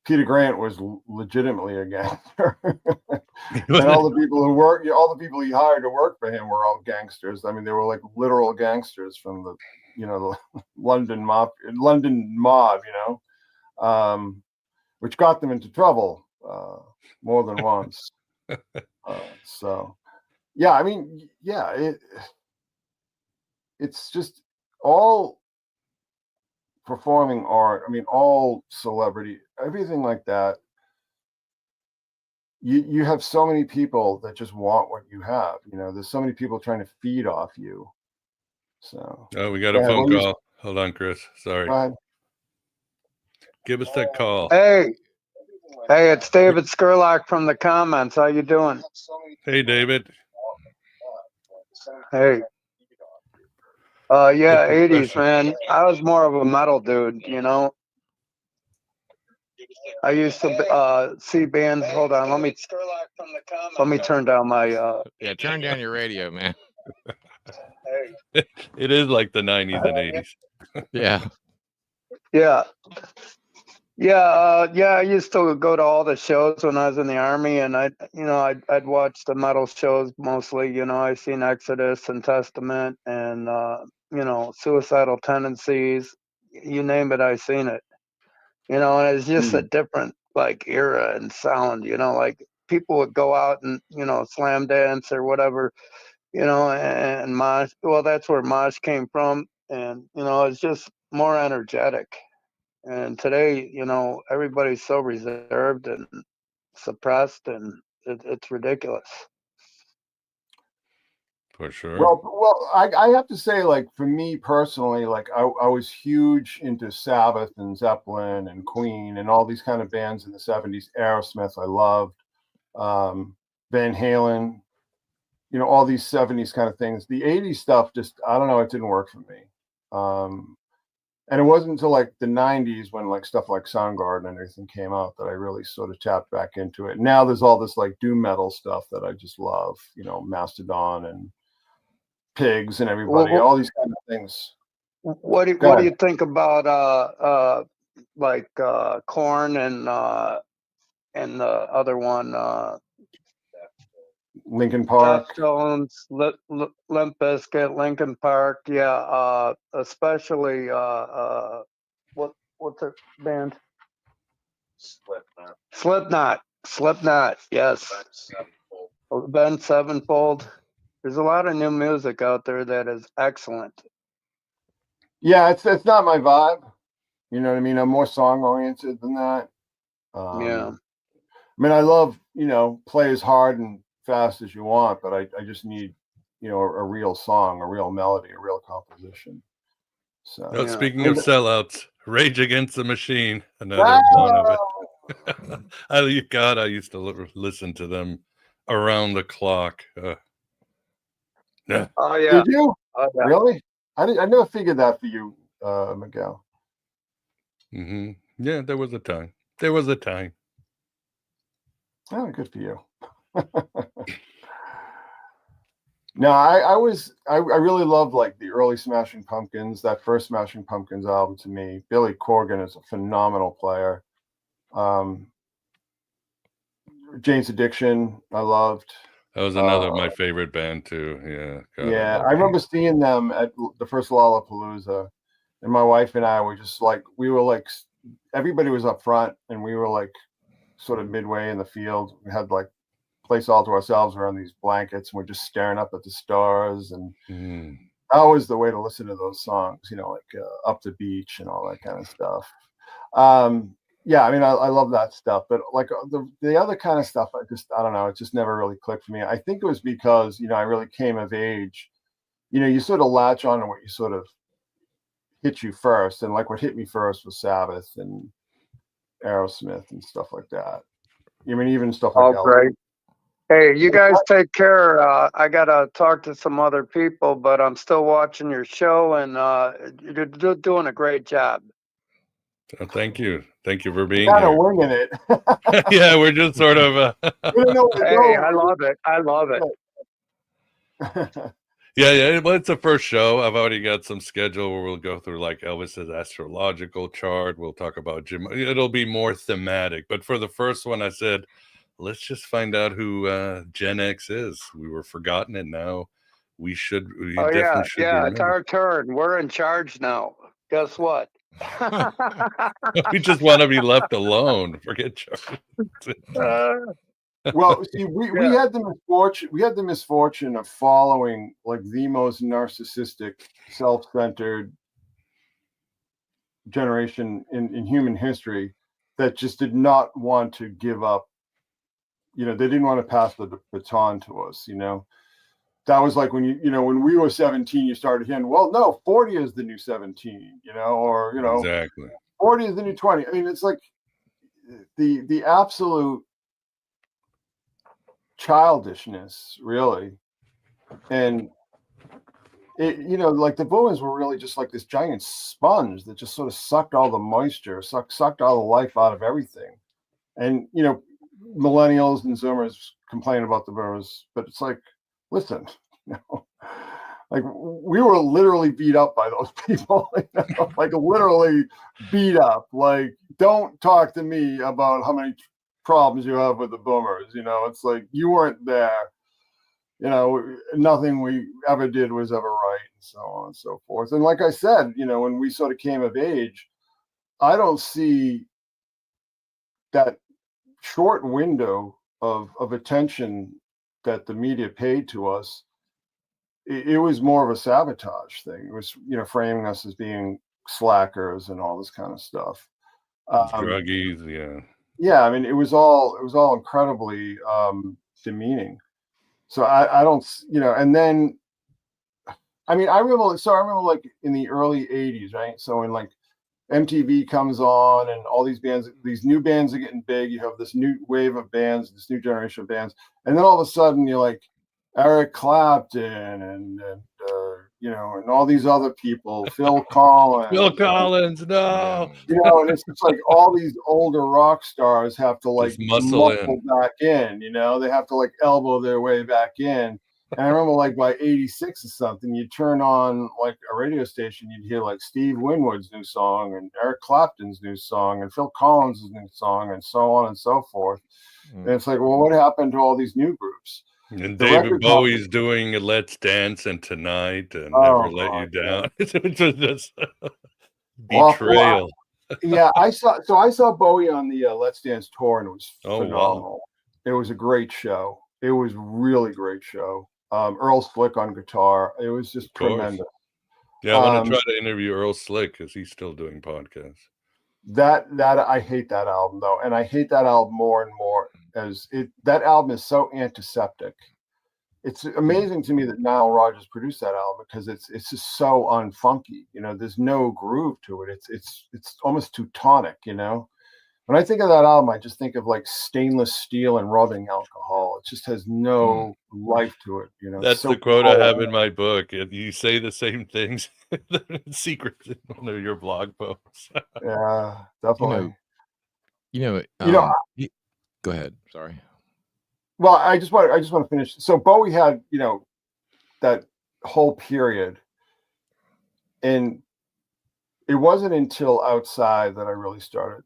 Peter Grant was legitimately a gangster, and all the people he hired to work for him were all gangsters. I mean, they were like literal gangsters from the the London mob, which got them into trouble more than once. So. Yeah, I mean, it's just all performing art. I mean, all celebrity, everything like that. You have so many people that just want what you have. There's so many people trying to feed off you. So. Oh, we got a phone call. Hold on, Chris. Sorry. Go ahead. Give us that call. Hey, it's David Skurlock from the comments. How you doing? Hey, David. Hey. 80s, man. I was more of a metal dude, I used to see bands. Hold on, let me turn down my turn down your radio, man. It is like the 90s and 80s. I used to go to all the shows when I was in the Army, and I'd watch the metal shows mostly. I seen Exodus and Testament and Suicidal Tendencies, you name it, I seen it. And it's just a different era and sound. Like people would go out and slam dance or whatever, and mosh. Well, that's where mosh came from, and it's just more energetic. And today, everybody's so reserved and suppressed, and it's ridiculous. For sure. Well, I have to say, like, for me personally, like, I was huge into Sabbath and Zeppelin and Queen and all these kind of bands in the 70s. Aerosmith, I loved. Van Halen, all these 70s kind of things. The 80s stuff, just, I don't know, it didn't work for me. And it wasn't until like the 90s when like stuff like Soundgarden and everything came out that I really sort of tapped back into it. Now there's all this like doom metal stuff that I just love, Mastodon and Pigs and everybody, all these kind of things. What do you think about Korn and the other one? Linkin Park, Deftones, Limp Bizkit, Linkin Park, especially what's their band? Slipknot, yes. Ben Sevenfold. There's a lot of new music out there that is excellent. Yeah, it's not my vibe. You know what I mean? I'm more song oriented than that. Yeah. I mean, I love, play as hard and fast as you want, but I just need, a real song, a real melody, a real composition. So, well, speaking of sellouts, Rage Against the Machine, another one of it. I used to listen to them around the clock. Yeah. Oh yeah. Did you? Oh, yeah. Really? I never figured that for you, Miguel. Mm-hmm. Yeah, there was a time. There was a time. Oh, good for you. No, I really loved like the early Smashing Pumpkins. That first Smashing Pumpkins album to me, Billy Corgan is a phenomenal player. Jane's Addiction, I loved. That was another of my favorite band too. Yeah. God, yeah, I remember seeing them at the first Lollapalooza, and my wife and I were just like, everybody was up front, and we were like sort of midway in the field. We had like place all to ourselves around these blankets, and we're just staring up at the stars, and that was the way to listen to those songs, like Up the Beach and all that kind of stuff. Yeah, I mean, I love that stuff, but like the other kind of stuff, I don't know, it just never really clicked for me. I think it was because, I really came of age. You sort of latch on to what you sort of hit you first, and like what hit me first was Sabbath and Aerosmith and stuff like that. I mean, even stuff like that. Great. Hey, you guys take care. I got to talk to some other people, but I'm still watching your show, and you're doing a great job. Oh, thank you. Thank you for being kind here. Of winging it. Yeah, we're just sort of. Hey, I love it. I love it. Yeah. Well, it's the first show. I've already got some schedule where we'll go through like Elvis's astrological chart. We'll talk about Jim. It'll be more thematic. But for the first one, I said, let's just find out who GenX is. We were forgotten, and now we should. Yeah. It's our turn. We're in charge now. Guess what? We just want to be left alone. Forget charge. Well, see, we had the misfortune of following like the most narcissistic, self-centered generation in human history that just did not want to give up. They didn't want to pass the baton to us. That was like when when we were 17, you started hearing, well, no, 40 is the new 17, or exactly 40 is the new 20. I mean, it's like the absolute childishness, really. And it, like the boomers were really just like this giant sponge that just sort of sucked all the moisture, sucked all the life out of everything. And millennials and Zoomers complain about the boomers, but it's like, listen, like we were literally beat up by those people, like literally beat up. Like, don't talk to me about how many problems you have with the boomers. It's like you weren't there. Nothing we ever did was ever right, and so on and so forth. And like I said, when we sort of came of age, I don't see that short window of attention that the media paid to us. It was more of a sabotage thing. It was, framing us as being slackers and all this kind of stuff. Druggies, yeah. Yeah, I mean, it was all incredibly demeaning. So I don't, and then, I mean, I remember like in the early 80s, right? So when like MTV comes on and all these new bands are getting big, you have this new wave of bands, this new generation of bands, and then all of a sudden you're like Eric Clapton and and all these other people, Phil Collins. No. And it's just like all these older rock stars have to like muscle back in, they have to like elbow their way back in. And I remember like by 86 or something, you turn on like a radio station, you'd hear like Steve Winwood's new song and Eric Clapton's new song and Phil Collins' new song and so on and so forth. And it's like, well, what happened to all these new groups? And David Bowie's doing Let's Dance and Tonight and Never Let You Down. It was just betrayal. Yeah, I saw Bowie on the Let's Dance tour, and it was phenomenal. Wow. It was a great show. It was really great show. Earl Slick on guitar. It was just tremendous. Yeah, I want to try to interview Earl Slick because he's still doing podcasts. That I hate that album though, and I hate that album more and more that album is so antiseptic. It's amazing to me that Nile Rodgers produced that album because it's just so unfunky. There's no groove to it. It's almost Teutonic. When I think of that album, I just think of like stainless steel and rubbing alcohol. It just has no life to it. That's so the quote cold. I have in my book. You say the same things in secret in one of your blog posts. Yeah, definitely. Go ahead. Sorry. Well, I just want to finish. So Bowie had, that whole period, and it wasn't until Outside that I really started,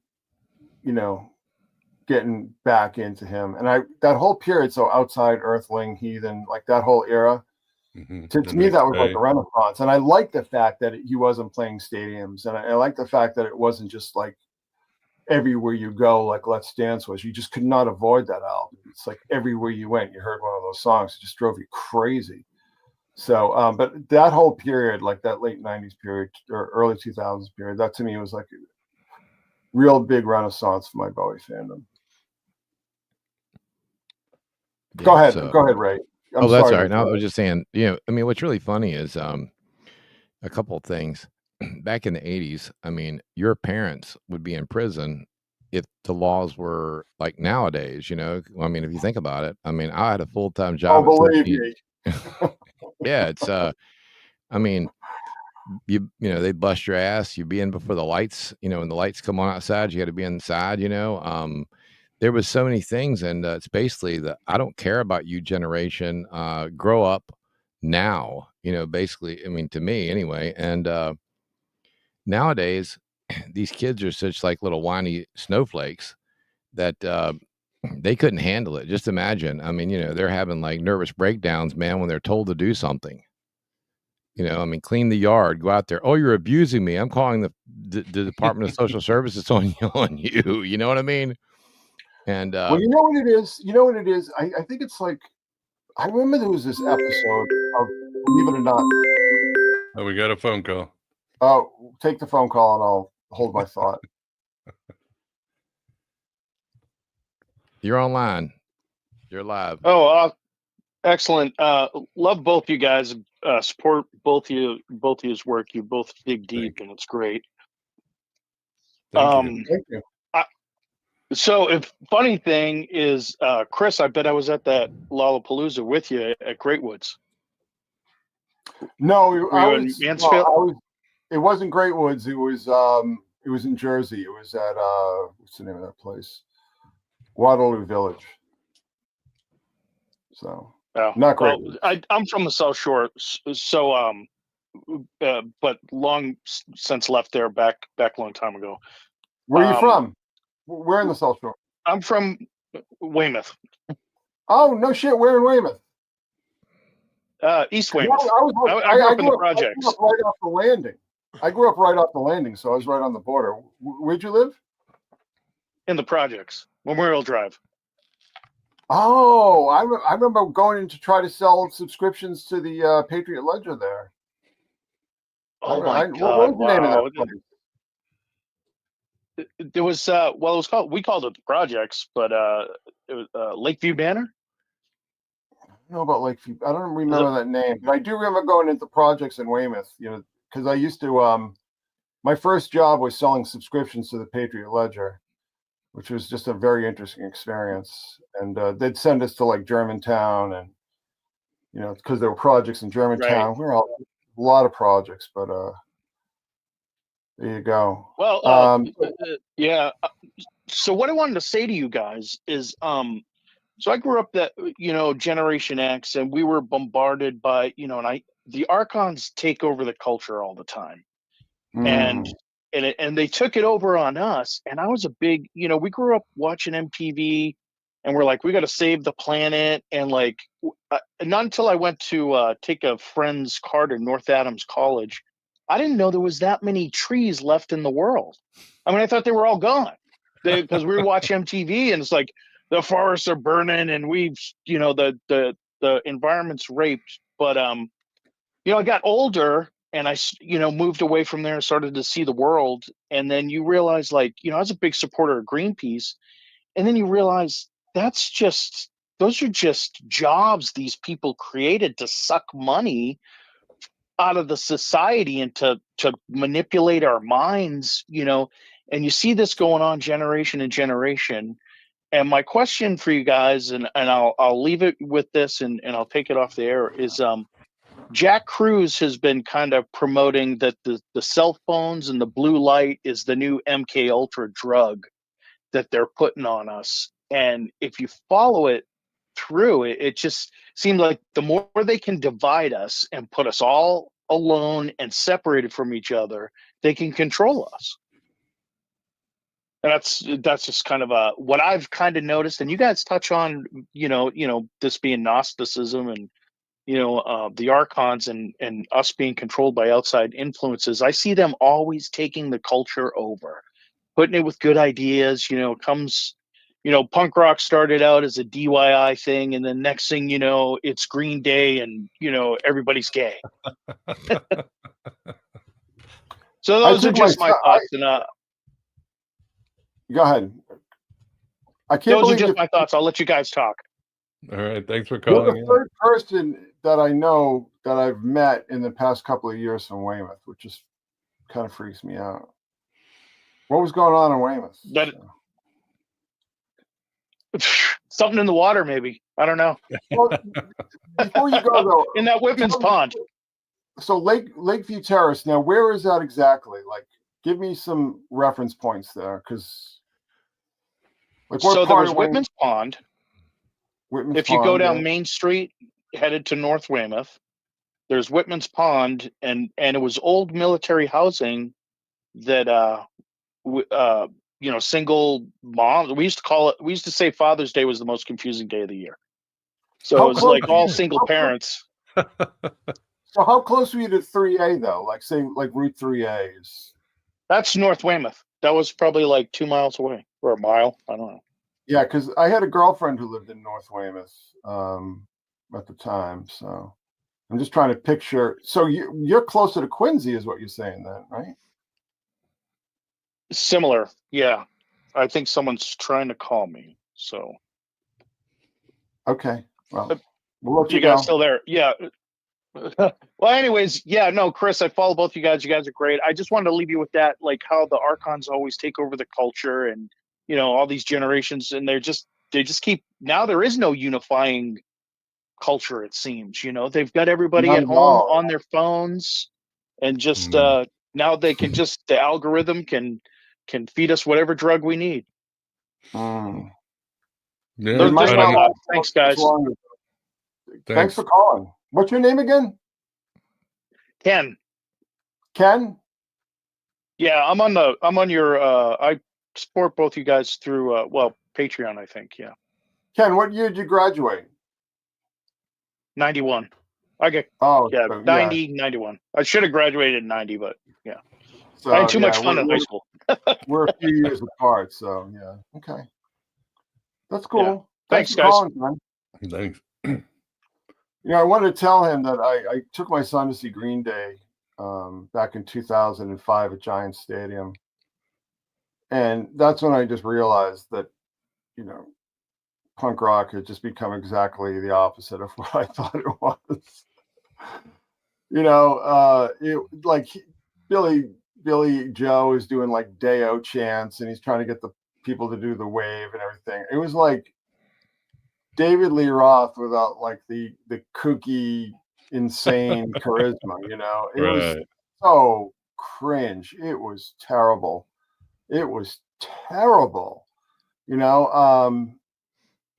getting back into him. And that whole period, so Outside, Earthling, Heathen, like that whole era, to me that was like a renaissance. And I like the fact that he wasn't playing stadiums, and I like the fact that it wasn't just like everywhere you go, like Let's Dance was. You just could not avoid that album. It's like everywhere you went, you heard one of those songs. It just drove you crazy. So, but that whole period, like that late 90s period or early 2000s period, that to me was like a real big renaissance for my Bowie fandom. Yeah, go ahead, Ray. That's all right. No, I was just saying, I mean, what's really funny is a couple of things. Back in the 80s, I mean, your parents would be in prison if the laws were like nowadays, I mean, if you think about it, I mean, I had a full-time job. Oh, believe me. Yeah, it's I mean, they bust your ass, you be in before the lights, when the lights come on outside, you got to be inside, there was so many things, and it's basically the I don't care about you generation, grow up now, basically, I mean, to me anyway. And nowadays these kids are such like little whiny snowflakes that they couldn't handle it. Just imagine, I mean, they're having like nervous breakdowns, man, when they're told to do something. I mean, clean the yard, go out there. Oh, you're abusing me. I'm calling the Department of Social Services on you. You know what I mean? And well, you know what it is? I think it's like, I remember there was this episode of Believe It or Not. Oh, we got a phone call. Oh, take the phone call and I'll hold my thought. You're online. You're live. Oh, excellent. Love both you guys. Support both of you's work. You both dig deep, and it's great. Thank you. So, if funny thing is, Chris, I bet I was at that Lollapalooza with you at Great Woods. No, I was in Mansfield. It wasn't Great Woods. It was in Jersey. It was at what's the name of that place? Waterloo Village. So not Great Woods. I'm from the South Shore, so but long since left there back a long time ago. Where are you from? Where in the South Shore? I'm from Weymouth. Oh, no shit. Where in Weymouth? East Weymouth. I grew up in the projects. I grew up right off the landing. I grew up right off the landing, so I was right on the border. Where'd you live? In the projects. Memorial Drive. Oh, I remember going in to try to sell subscriptions to the Patriot Ledger there. Oh, my God. What was the name of that place? There was we called it the projects, but it was Lakeview Manor. I don't know about Lakeview. I don't remember that name, but I do remember going into projects in Weymouth. Because I used to. My first job was selling subscriptions to the Patriot Ledger, which was just a very interesting experience. And they'd send us to like Germantown, and because there were projects in Germantown. Right. We're all a lot of projects, but there you go. Well, yeah. So what I wanted to say to you guys is, so I grew up that Generation X, and we were bombarded by the Archons take over the culture all the time, and they took it over on us. And I was a big, we grew up watching MTV, and we're like, we got to save the planet, and like, not until I went to take a friend's car to North Adams College. I didn't know there was that many trees left in the world. I mean, I thought they were all gone because we watch MTV and it's like the forests are burning and we've, the environment's raped. But, I got older and I, moved away from there and started to see the world. And then you realize, like, I was a big supporter of Greenpeace. And then you realize those are just jobs these people created to suck money out of the society and to manipulate our minds, and you see this going on generation and generation. And my question for you guys, and I'll leave it with this and I'll take it off the air, is Jack Cruz has been kind of promoting that the cell phones and the blue light is the new MK Ultra drug that they're putting on us. And if you follow it through, it just seems like the more they can divide us and put us all alone and separated from each other, they can control us. And that's just kind of what I've kind of noticed. And you guys touch on, this being Gnosticism and, the archons and us being controlled by outside influences. I see them always taking the culture over, putting it with good ideas, punk rock started out as a DIY thing. And then next thing you know, it's Green Day and, everybody's gay. So those are just my thoughts. Go ahead. I can't Those believe are just my thoughts. I'll let you guys talk. All right. Thanks for calling. You're the third person that I know that I've met in the past couple of years from Weymouth, which just kind of freaks me out. What was going on in Weymouth? Something in the water, maybe. I don't know. Well, before you go, though, in that Whitman's Pond. So Lakeview Terrace. Now, where is that exactly? Like, give me some reference points there, because. So there was Whitman's Pond. If you go down Main Street, headed to North Weymouth, there's Whitman's Pond, and it was old military housing that single mom. We used to say Father's Day was the most confusing day of the year. So it was like all single parents. So how close were you to 3A though? Like say like Route 3A is. That's North Weymouth. That was probably like 2 miles away or a mile. I don't know. Yeah, because I had a girlfriend who lived in North Weymouth at the time. So I'm just trying to picture. So you're closer to Quincy, is what you're saying then, right? Similar, yeah. I think someone's trying to call me. So. Okay. Well, we'll let you guys still there? Yeah. Well, anyways, yeah, no, Chris, I follow both you guys. You guys are great. I just wanted to leave you with that, like how the archons always take over the culture and, all these generations, and they just keep, now there is no unifying culture, it seems, they've got everybody at home on their phones and just, now they can just, the algorithm can feed us whatever drug we need. Yeah, thanks, guys. Thanks for calling. What's your name again? Ken. Ken? Yeah, I'm on your I support both you guys through Patreon, I think. Yeah. Ken, what year did you graduate? 91. I get 90, 91. I should have graduated in 90, but yeah. So, I had too much fun in high school. We're a few years apart, so yeah. Okay. That's cool. Yeah. Thanks guys. Calling, Thanks. I wanted to tell him that I took my son to see Green Day back in 2005 at Giants Stadium. And that's when I just realized that, punk rock had just become exactly the opposite of what I thought it was. Like Billy Joe is doing like Deo chants and he's trying to get the people to do the wave and everything. It was like David Lee Roth without like the kooky, insane charisma, It was so cringe. It was terrible.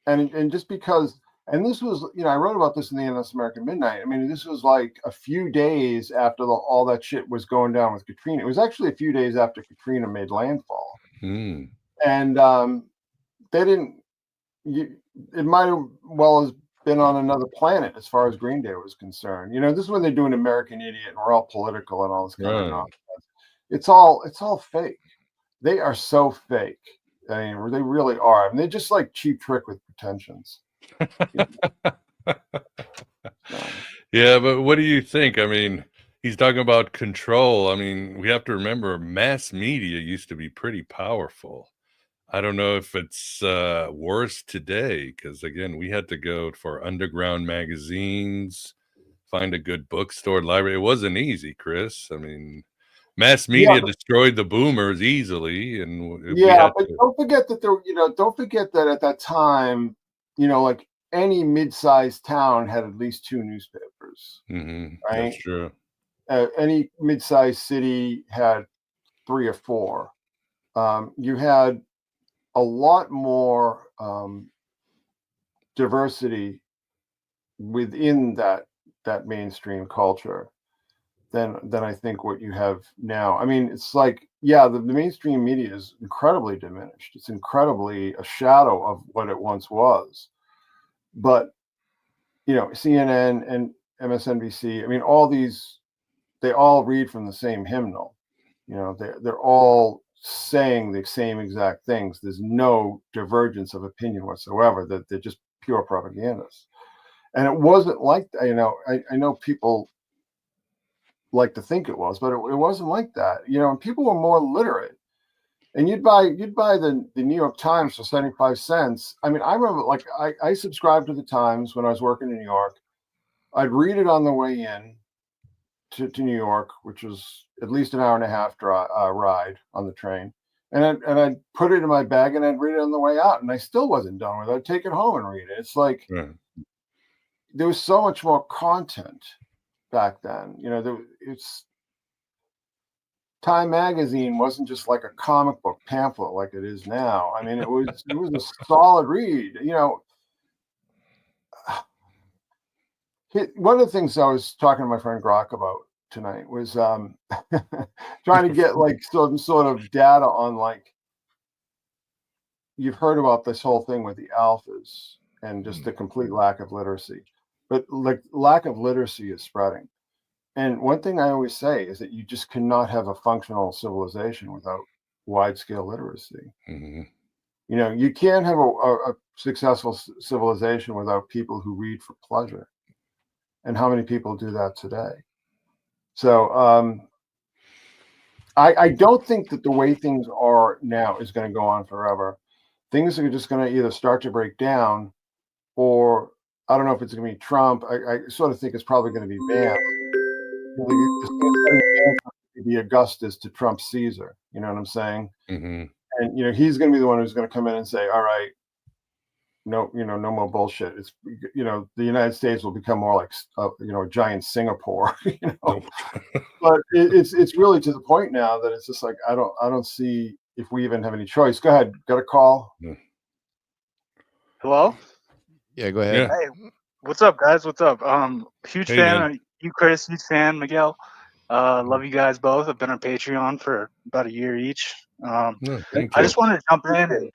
And just because, and this was, I wrote about this in the Endless American Midnight. I mean, this was like a few days after all that shit was going down with Katrina. It was actually a few days after Katrina made landfall. And they didn't, it might have well been on another planet as far as Green Day was concerned. You know, this is when they're doing American Idiot and we're all political and all this kind of nonsense. It's all fake. They are so fake. I mean, they really are. I mean, they're just like Cheap Trick with pretensions. Yeah, but what do you think? I mean, he's talking about control. I mean, we have to remember mass media used to be pretty powerful. I don't know if it's worse today because, again, we had to go for underground magazines, find a good bookstore, library. It wasn't easy, Chris. I mean, mass media destroyed the boomers easily, and but don't forget that don't forget that at that time, like any mid-sized town had at least 2 newspapers. Right? That's true. Any mid-sized city had 3 or 4. You had a lot more diversity within that mainstream culture than I think what you have now. I mean, it's like, the mainstream media is incredibly diminished. It's incredibly a shadow of what it once was. But CNN and MSNBC, I mean, all these, they all read from the same hymnal. They're all saying the same exact things. There's no divergence of opinion whatsoever. That they're just pure propagandists. And it wasn't like that. I know people like to think it was, but it wasn't like that. And people were more literate. And you'd buy the New York Times for 75 cents. I mean, I remember, like, I subscribed to the Times when I was working in New York. I'd read it on the way in to New York, which was at least an hour and a half ride on the train. And I'd put it in my bag and I'd read it on the way out. And I still wasn't done with it. I'd take it home and read it. It's like, there was so much more content back then. It's Time magazine wasn't just like a comic book pamphlet like it is now. I mean, it was a solid read. One of the things I was talking to my friend Grok about tonight was trying to get like some sort of data on, like, you've heard about this whole thing with the alphas and just the complete lack of literacy, but like lack of literacy is spreading. And one thing I always say is that you just cannot have a functional civilization without wide-scale literacy. You can't have a successful civilization without people who read for pleasure. And how many people do that today? So I don't think that the way things are now is going to go on forever. Things are just going to either start to break down, or I don't know if it's going to be Trump. I sort of think it's probably going to be Vance. The Augustus to Trump Caesar, you know what I'm saying? And he's going to be the one who's going to come in and say, all right, no more bullshit. It's the United States will become more like a giant Singapore. But it's really to the point now that it's just like I don't see if we even have any choice. Go ahead, got a call? Hello? Yeah, go ahead. Hey, what's up, guys? What's up? Huge fan man. of you, Chris. Huge fan, Miguel. Love you guys both. I've been on Patreon for about a year each. Thank you. I just wanted to jump in and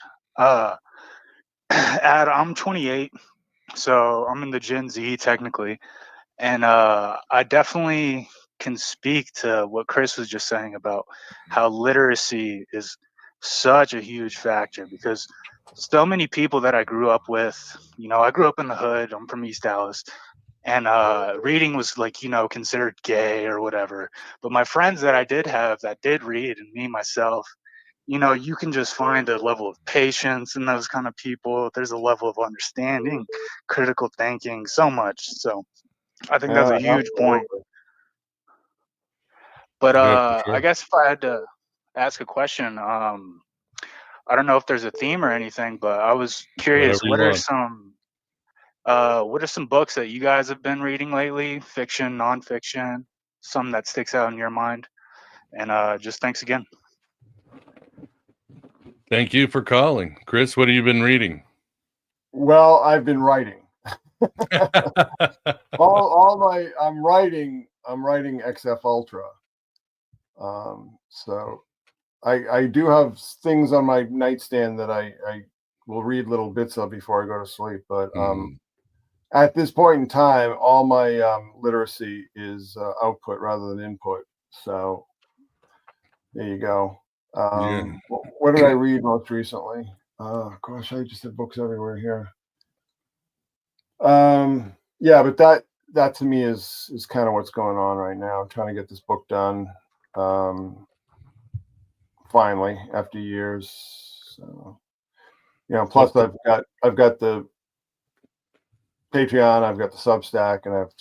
add. I'm 28, so I'm in the Gen Z technically, and I definitely can speak to what Chris was just saying about how literacy is such a huge factor, because so many people that I grew up with, I grew up in the hood. I'm from East Dallas. And reading was like, considered gay or whatever. But my friends that I did have that did read, and me myself, you can just find a level of patience in those kind of people. There's a level of understanding, critical thinking, so much. So I think that's a huge point. But I guess if I had to ask a question, I don't know if there's a theme or anything, but I was curious, what are some books that you guys have been reading lately? Fiction, nonfiction, some that sticks out in your mind? And just thanks again. Thank you for calling. Chris, what have you been reading? Well, I've been writing. I'm writing XF Ultra. So I do have things on my nightstand that I will read little bits of before I go to sleep, but at this point in time, all my literacy is output rather than input. So there you go. What did I read most recently? Gosh, I just have books everywhere here. Yeah, but that to me is kind of what's going on right now. I'm trying to get this book done. Finally, after years. So, plus I've got the Patreon, I've got the Substack, and I've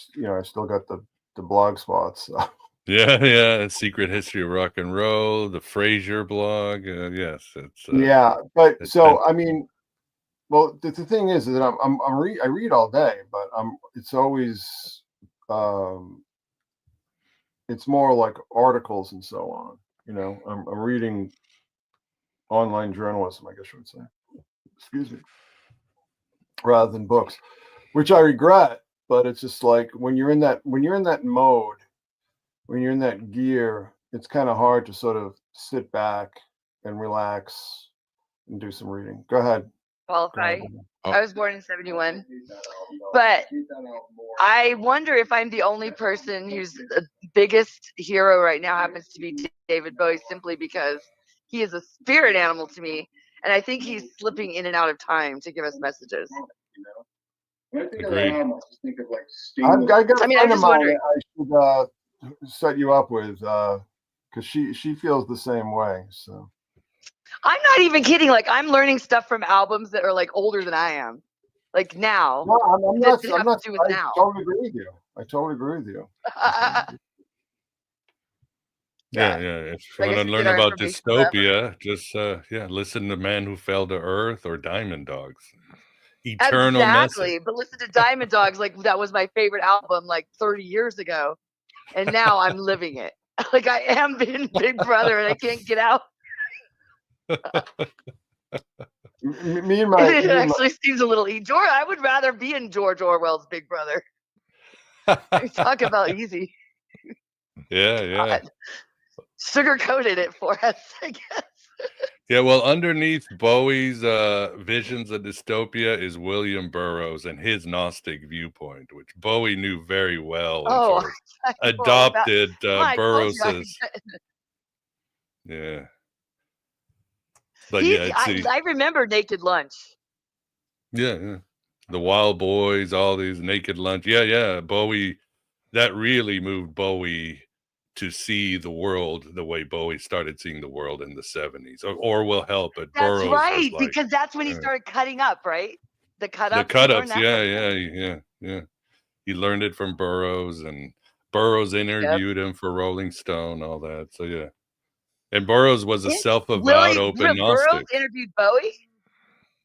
still got the blog spots. So. Yeah. Secret History of Rock and Roll, the Frasier blog. Yes, it's. But so I mean, well, the thing is that I read all day, but it's always it's more like articles and so on. I'm reading online journalism, I guess you would say. Excuse me. Rather than books, which I regret, but it's just like when you're in that mode, when you're in that gear, it's kind of hard to sort of sit back and relax and do some reading. Go ahead. Qualify. I was born in 71, but I wonder if I'm the only person whose biggest hero right now happens to be David Bowie, simply because he is a spirit animal to me, and I think he's slipping in and out of time to give us messages. Agreed. I got a friend of mine I should set you up with, because she feels the same way. So I'm not even kidding. Like, I'm learning stuff from albums that are like older than I am. Like now. No, I'm not. Now. Totally agree with you. I totally agree with you. Yeah. If you want to learn about dystopia, just listen to Man Who Fell to Earth or Diamond Dogs. Eternal message. But listen to Diamond Dogs, like that was my favorite album like 30 years ago, and now I'm living it. Like I am being Big Brother, and I can't get out. It actually seems a little George. I would rather be in George Orwell's Big Brother. Talk about easy. Yeah. Sugar coated it for us, I guess. Yeah, well, underneath Bowie's visions of dystopia is William Burroughs and his Gnostic viewpoint, which Bowie knew very well. Oh, adopted Burroughs's. Yeah. But I remember Naked Lunch. Yeah. The Wild Boys, all these Naked Lunch. Yeah. Bowie, that really moved Bowie to see the world the way Bowie started seeing the world in the 70s. Orwell helped, but that's Burroughs right, because that's when he started cutting up, right? The cut-ups. Yeah. He learned it from Burroughs, and Burroughs interviewed him for Rolling Stone, all that. So yeah. And Burroughs was a self-avowed open Gnostic. Burroughs interviewed Bowie?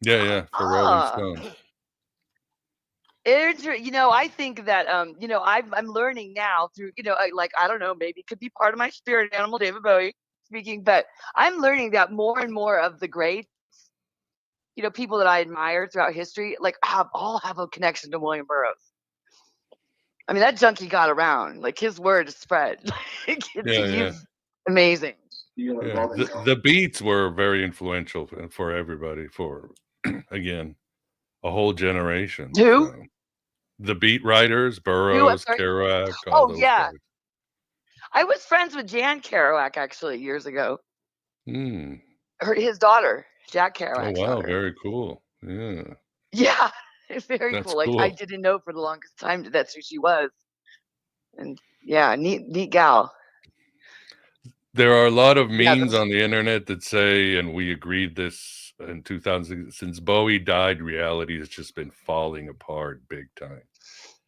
Yeah, for Rolling Stone. I think that I'm learning now through like I don't know, maybe it could be part of my spirit animal, David Bowie speaking, but I'm learning that more and more of the greats, people that I admire throughout history, like all have a connection to William Burroughs. I mean, that junkie got around, like his word is spread. He's amazing. Yeah. The Beats were very influential for everybody, for again, a whole generation. Who? So. The Beat writers, Burroughs, Kerouac. Guys. I was friends with Jan Kerouac actually years ago. His daughter, Jack Kerouac's daughter. Very cool. Yeah. Yeah, it's very cool. Like I didn't know for the longest time that's who she was. And yeah, neat gal. There are a lot of memes on the internet that say, and we agreed this in 2000, since Bowie died, reality has just been falling apart big time.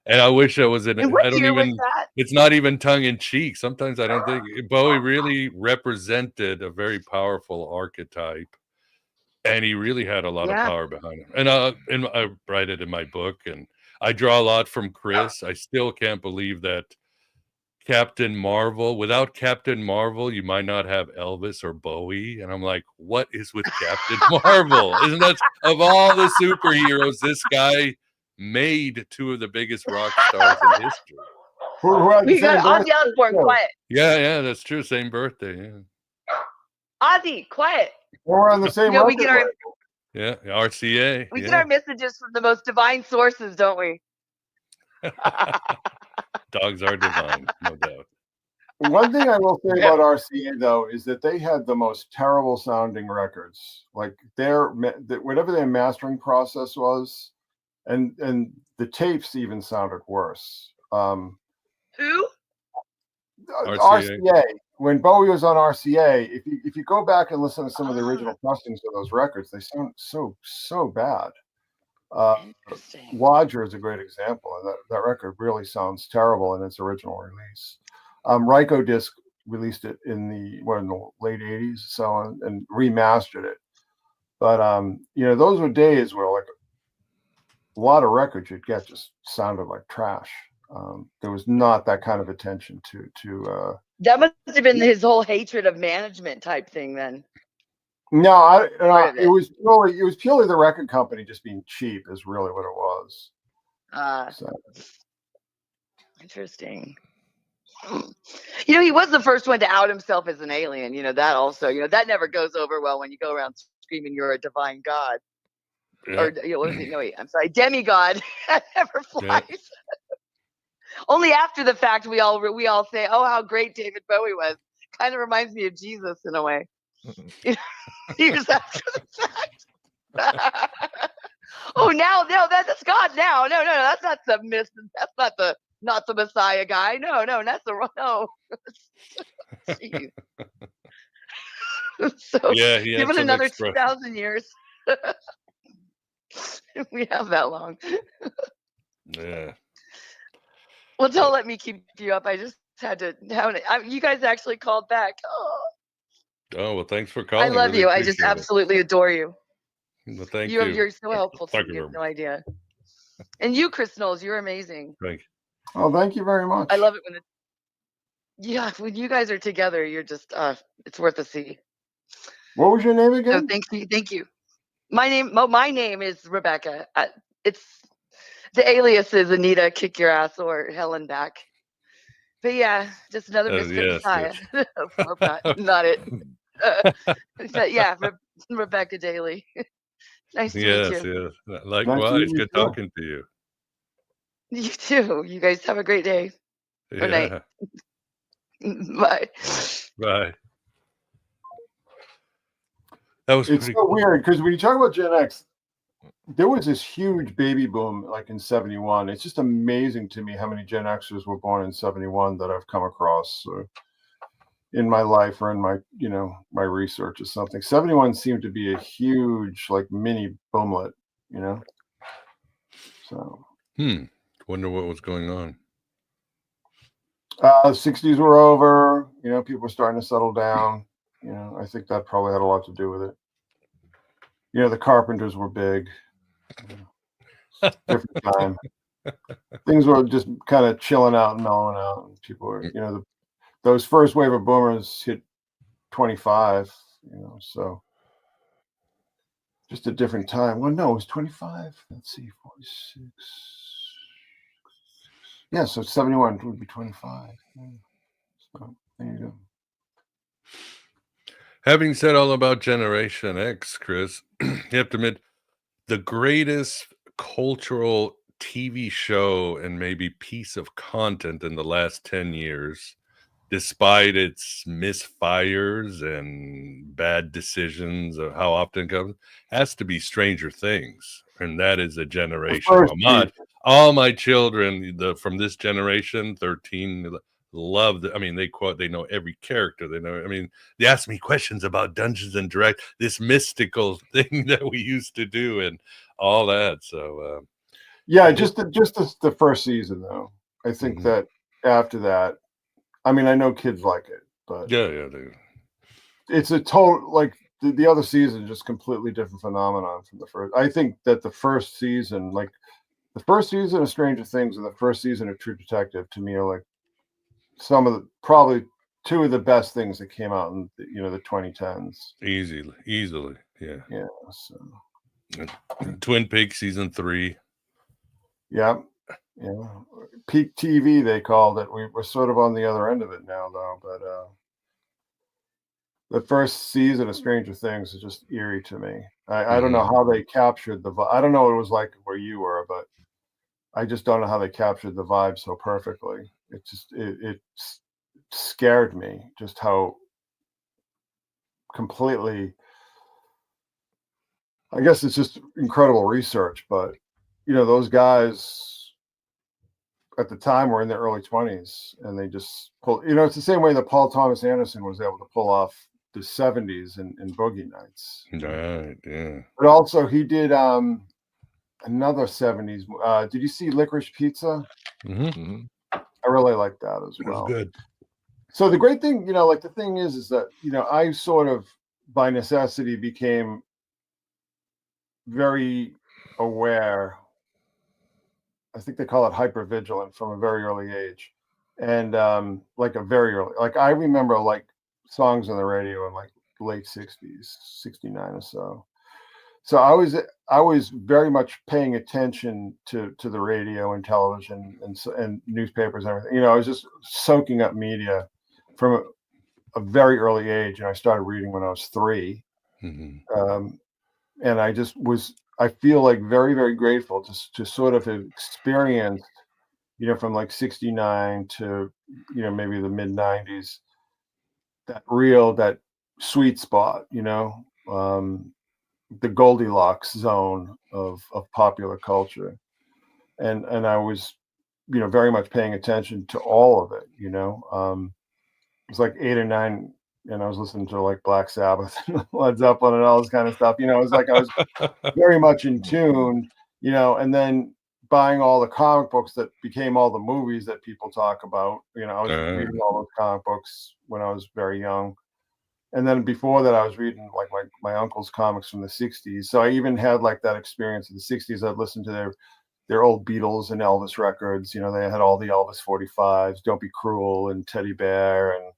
And I wish I was in it. It's not even tongue in cheek. Sometimes I don't think Bowie really represented a very powerful archetype, and he really had a lot of power behind him. And I write it in my book, and I draw a lot from Chris. I still can't believe that Captain Marvel, without Captain Marvel, you might not have Elvis or Bowie. And I'm like, what is with Captain Marvel? Isn't that, of all the superheroes, this guy made two of the biggest rock stars in history. We got Ozzy Osbourne, quiet. Yeah, that's true. Same birthday. Yeah. Ozzy, quiet. We're on the same. RCA. We get our messages from the most divine sources, don't we? Dogs are divine, no doubt. One thing I will say about RCA though is that they had the most terrible sounding records. Like whatever their mastering process was, and the tapes even sounded worse. Who? RCA. When Bowie was on RCA, if you go back and listen to some of the original pressings of those records, they sound so bad. Lodger is a great example, and that record really sounds terrible in its original release. Ryko Disc released it in the late 80s, so and remastered it. But those were days where like a lot of records you'd get just sounded like trash. There was not that kind of attention to that must have been his whole hatred of management type thing then. No, it was purely the record company just being cheap is really what it was. Interesting. He was the first one to out himself as an alien. That also, that never goes over well when you go around screaming you're a divine god. Yeah. Or what was it? No, wait, I'm sorry, demigod. That never flies. Yeah. Only after the fact we all say, "Oh, how great David Bowie was." Kind of reminds me of Jesus in a way. Years after the fact. Oh, no, that's God now. No, that's not the That's not the Messiah guy. No, that's the no. Jeez. So yeah, give it another 2,000 years. We have that long. Yeah. Well, don't let me keep you up. I just had to. You guys actually called back. Oh, well, thanks for calling. I love you. I just absolutely adore you. Well, thank you. You're so helpful to me. You have no idea. And you, Chris Knowles, you're amazing. Thank you. Oh, thank you very much. I love it when you guys are together. You're just it's worth a see. What was your name again? So thank you. My name is Rebecca. The alias is Anita Kick Your Ass or Helen Back. But yeah, just another misfit Messiah. Yes. Not it. But yeah, Rebecca Daly. Nice to meet you. Yes. Likewise. Good talking to you. You too. You guys have a great day. Or night. Bye. Bye. It's so weird because when you talk about Gen X, there was this huge baby boom like in 71. It's just amazing to me how many Gen Xers were born in 71 that I've come across in my life or in my my research or something. 71 seemed to be a huge like mini boomlet, So wonder what was going on. The 60s were over, people were starting to settle down. I think that probably had a lot to do with it. The Carpenters were big. Different time. Things were just kind of chilling out and mellowing out. And people were, those first wave of boomers hit 25, so just a different time. Well, no, it was 25. Let's see, 46. Yeah, so 71 would be 25. So there you go. Having said all about Generation X, Chris, you have to admit the greatest cultural TV show and maybe piece of content in the last 10 years, despite its misfires and bad decisions of how often it comes, has to be Stranger Things. And that is a generation. All my children from this generation, 13, love they know every character. They ask me questions about Dungeons and Dragons, this mystical thing that we used to do and all that. So just the first season though. I think that after that, I know kids like it, but yeah, they... it's a total like the other season, just completely different phenomenon from the first. I think that the first season, like the first season of Stranger Things and the first season of True Detective, to me are like some of the probably two of the best things that came out in the 2010s. Easily, yeah. So Twin Peaks season 3. Yeah. Peak TV they called it. We're sort of on the other end of it now though, but the first season of Stranger Things is just eerie to me. I don't know how they captured I don't know what it was like where you were, but I just don't know how they captured the vibe so perfectly. It scared me just how completely. I guess it's just incredible research, but those guys at the time were in their early 20s, and they just pull. It's the same way that Paul Thomas Anderson was able to pull off the 70s in Boogie Nights. Right. Yeah. But also he did another 70s. Did you see Licorice Pizza? Mm-hmm. I really like that as It well. was good. So the great thing, like the thing is that, I sort of by necessity became very aware. I think they call it hypervigilant from a very early age. And like a very early, like I remember like songs on the radio in like late 60s, 69 or so. So I was very much paying attention to the radio and television and newspapers and everything. I was just soaking up media from a very early age, and I started reading when I was 3. Mm-hmm. And I feel like very, very grateful to sort of have experienced, from like 69 to, maybe the mid 90s, that sweet spot, the Goldilocks zone of popular culture. And I was, very much paying attention to all of it, it was like 8 or 9, and I was listening to like Black Sabbath and Led Zeppelin and all this kind of stuff. It was like I was very much in tune, and then buying all the comic books that became all the movies that people talk about. I was reading all those comic books when I was very young. And then before that, I was reading like my uncle's comics from the 60s. So I even had like that experience in the 60s. I'd listen to their old Beatles and Elvis records. They had all the Elvis 45s, Don't Be Cruel and Teddy Bear and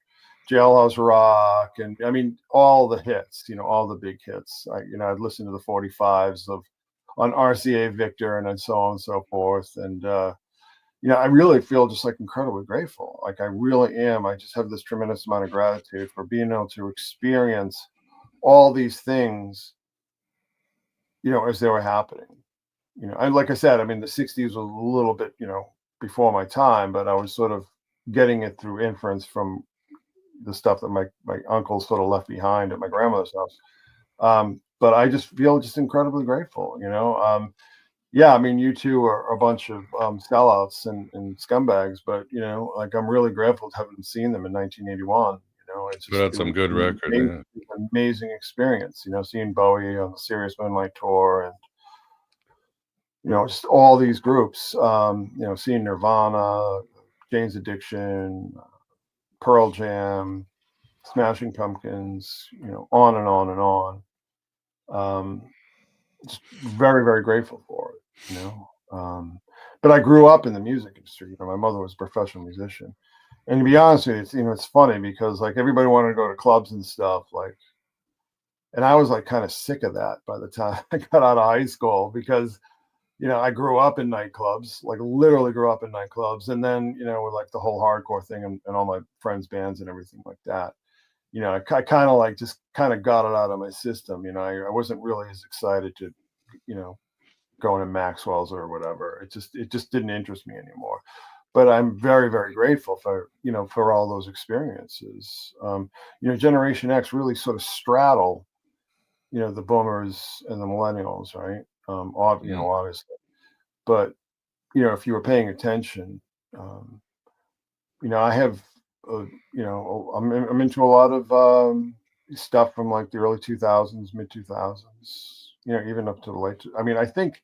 Jailhouse Rock. And I mean, all the hits, all the big hits. I'd listen to the 45s on RCA Victor and then so on and so forth. And, I really feel just like incredibly grateful. Like I really am. I just have this tremendous amount of gratitude for being able to experience all these things, as they were happening. And like I said, I mean, the 60s was a little bit, before my time, but I was sort of getting it through inference from the stuff that my uncle sort of left behind at my grandmother's house. But I just feel just incredibly grateful, Yeah, I mean, you two are a bunch of sellouts and scumbags, but like I'm really grateful to having seen them in 1981. It's Put out some good record. Amazing, amazing experience. Seeing Bowie on the Serious Moonlight tour, and just all these groups. Seeing Nirvana, Jane's Addiction, Pearl Jam, Smashing Pumpkins. On and on and on. Just very, very grateful for it. But I grew up in the music industry. My mother was a professional musician, and to be honest with you, it's funny because like everybody wanted to go to clubs and stuff, and I was like kind of sick of that by the time I got out of high school because I grew up in nightclubs, like literally grew up in nightclubs, and then with like the whole hardcore thing and all my friends' bands and everything like that. I kind of like just kind of got it out of my system. I wasn't really as excited to, going to Maxwell's or whatever. It just didn't interest me anymore. But I'm very, very grateful for, for all those experiences. Generation X really sort of straddle, the boomers and the millennials, right? Obviously. But, if you were paying attention, I have, I'm into a lot of stuff from like the early 2000s, mid 2000s, even up to the late. I mean, I think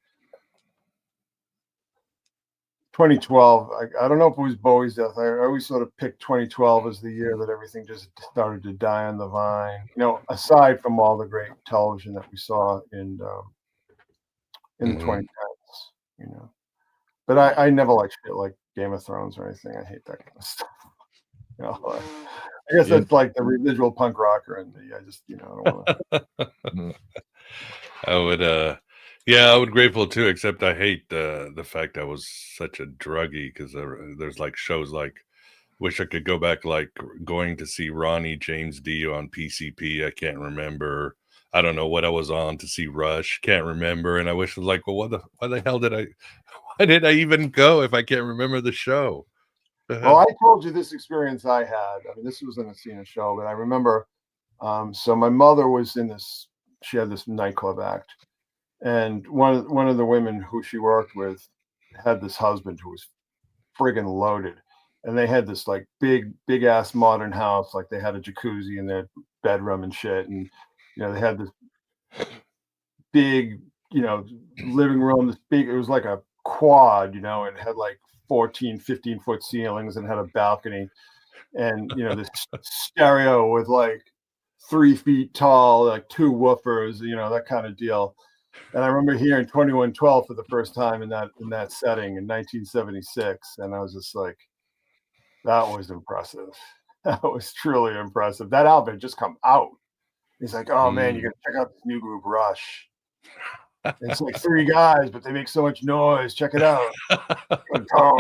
2012. I don't know if it was Bowie's death. I always sort of picked 2012 as the year that everything just started to die on the vine. Aside from all the great television that we saw in the 2010s. But I never liked shit like Game of Thrones or anything. I hate that kind of stuff. I guess that's like the residual punk rocker in me. I just, I don't want to. I would, I would grateful too, except I hate the fact I was such a druggie because there's like shows like, wish I could go back, like going to see Ronnie James Dio on PCP. I can't remember. I don't know what I was on to see Rush. Can't remember. And I wish it was like, well, why the hell did I Why did I even go if I can't remember the show? Well, I told you this experience I had. I mean, this wasn't a scene show, but I remember. So my mother was in this. She had this nightclub act, and one of the women who she worked with had this husband who was friggin' loaded, and they had this like big ass modern house. Like they had a jacuzzi in their bedroom and shit, and they had this big living room. This big. It was like a quad, it had like 14, 15-foot ceilings and had a balcony, and this stereo with like 3 feet tall, like 2 woofers, that kind of deal. And I remember hearing 2112 for the first time in that setting in 1976, and I was just like, that was impressive. That was truly impressive. That album had just come out. He's like, oh man, you gotta check out this new group Rush. It's like 3 guys, but they make so much noise. Check it out. And I